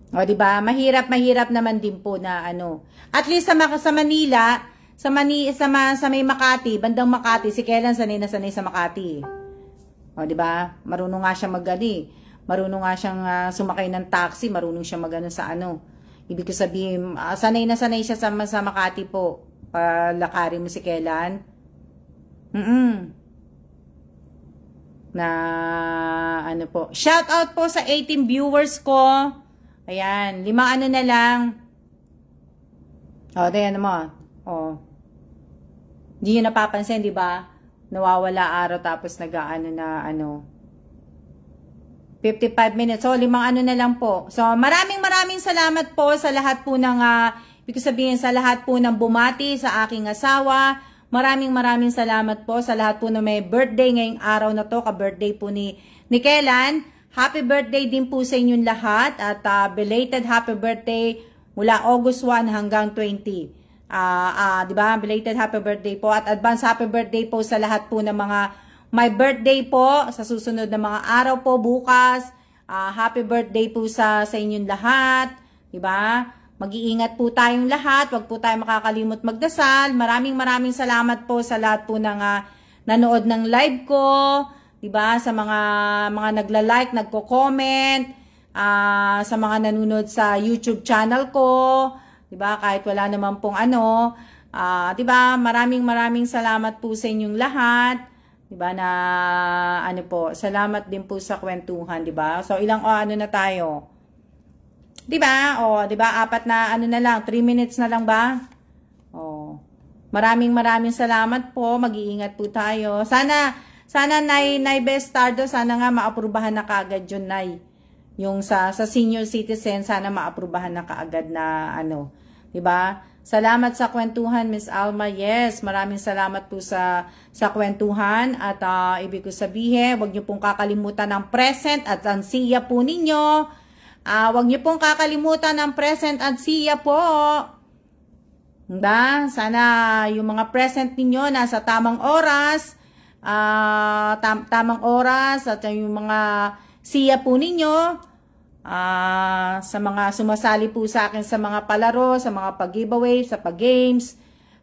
S1: O, di ba? Mahirap naman din po na At least sa Manila, sa may Makati, bandang Makati, si Kellan sanay na sanay sa Makati. O, di ba? Marunong nga siya Marunong nga siyang sumakay ng taxi, marunong siya magano sa ano. Ibig ko sabihin, sanay na sanay siya sa Makati po. Palakarin mo si Kelan. Na ano po. Shout out po sa 18 viewers ko. Ayan, 5 ano na lang. Ayan mo. Hindi nyo napapansin, di ba? Nawawala araw tapos nag-aano na ano. 55 minutes. So, 5 ano na lang po. So, maraming salamat po sa lahat po ng, ibig sabihin sa lahat po ng bumati sa aking asawa. Maraming salamat po sa lahat po na may birthday ngayong araw na to. Ka-birthday po ni Kelan. Happy birthday din po sa inyong lahat. At belated happy birthday mula August 1 hanggang 20. Diba? Belated happy birthday po. At advance happy birthday po sa lahat po ng mga my birthday po sa susunod na mga araw po bukas. Happy birthday po sa inyong lahat. Diba? Mag-iingat po tayong lahat. Huwag po tayo makakalimot magdasal. Maraming salamat po sa lahat po ng nanood ng live ko. Diba? Sa mga nagla-like, nagko-comment. Sa mga nanonood sa YouTube channel ko. Diba? Kahit wala naman pong ano. Diba? Maraming salamat po sa inyong lahat. Diba? Na ano po. Salamat din po sa kwentuhan. Diba? So ilang ano na tayo? Diba? Diba? 4 na ano na lang. 3 minutes na lang ba? Maraming salamat po. Mag-iingat po tayo. Sana Nay Bestardo, sana nga maaprubahan na kaagad yun, Nay. Yung sa senior citizen, sana maaprubahan na kaagad na ano. Diba? Salamat sa kwentuhan, Miss Alma. Yes, maraming salamat po sa kwentuhan. At ibig ko sabihin, huwag niyo pong kakalimutan ng present at ang siya po ninyo. Huwag niyo pong kakalimutan ng present at siya po. Diba? Sana yung mga present ninyo nasa tamang oras. Tamang oras at yung mga siya po ninyo. Sa mga sumasali po sa akin sa mga palaro, sa mga pag-giveaway, sa pag-games.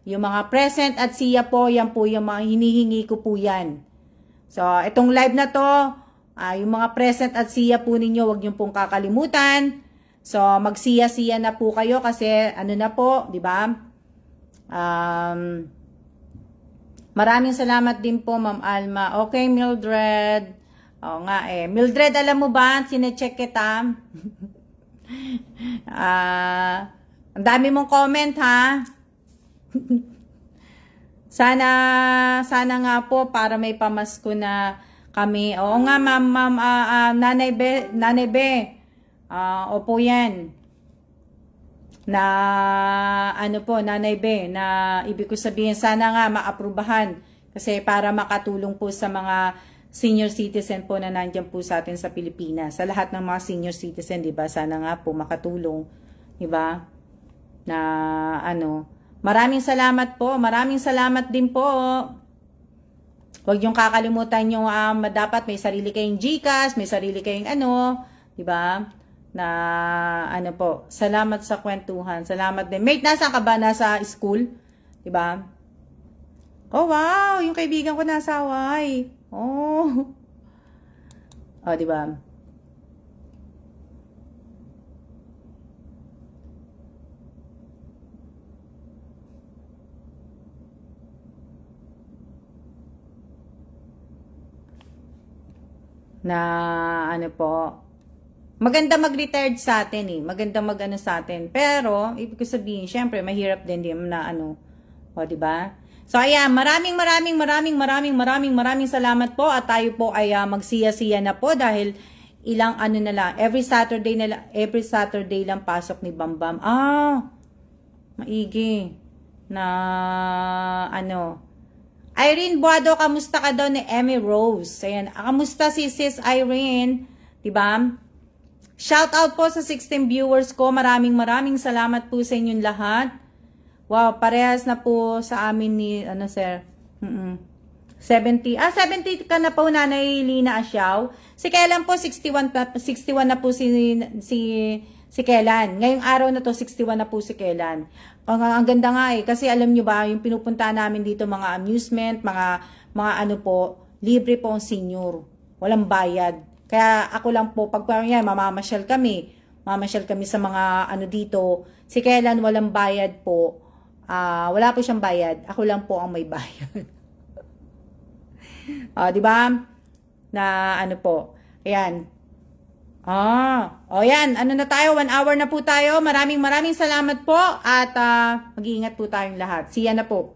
S1: Yung mga present at siya po, yan po yung mga hinihingi ko po yan. So, itong live na to, yung mga present at siya po ninyo, huwag niyo pong kakalimutan. So, magsiya-siya na po kayo kasi ano na po, di ba? Maraming salamat din po, Ma'am Alma. Okay, Mildred. Oo nga eh. Mildred, alam mo ba? Sinecheck kita. Ang dami mong comment, ha? Sana nga po para may pamasko na kami. Oo nga, ma'am, Nanay Be. Opo yan. Na, ano po, Nanay Be, na ibig ko sabihin, sana nga maaprubahan. Kasi para makatulong po sa mga senior citizen po na nandiyan po sa atin sa Pilipinas. Sa lahat ng mga senior citizen, di ba? Sana nga po makatulong. Di ba? Na, ano, maraming salamat po. Maraming salamat din po. Huwag yung kakalimutan yung dapat may sarili kayong GCash, may sarili kayong ano, di ba? Na ano po, salamat sa kwentuhan. Salamat din. Mate, nasaan ka ba? Nasa school? Di ba? Oh, wow! Yung kaibigan ko nasa Hawaii. Oh. Oh, di ba? Na ano po, maganda mag-retired sa atin eh. Maganda mag-ano sa atin. Pero, ibig ko sabihin, syempre, mahirap din na ano. O, diba? So, ayan, maraming salamat po. At tayo po ay magsiya-siya na po dahil ilang ano na lang. Every Saturday lang pasok ni Bambam. Maigi. Na, ano, Irene Buado, kamusta ka daw ni Emmy Rose? Ayan, kamusta si Sis Irene? Diba? Shout out po sa 16 viewers ko. Maraming salamat po sa inyong lahat. Wow, parehas na po sa amin ni, ano sir? 70 ka na po, Nanay Lina Asyaw. Si Kelan po, 61 na po si Kelan. Ngayong araw na to, 61 na po si Kelan. Ang ganda nga eh, kasi alam nyo ba, yung pinupunta namin dito, mga amusement, mga ano po, libre po ang senior. Walang bayad. Kaya ako lang po, pag yan, mamamasyal kami sa mga ano dito. Si Kailan walang bayad po. Wala po siyang bayad. Ako lang po ang may bayad. Di ba? Na ano po. Ayan. Yan. Ano na tayo? 1 hour na po tayo. Maraming salamat po. At mag-iingat po tayong lahat. See ya na po.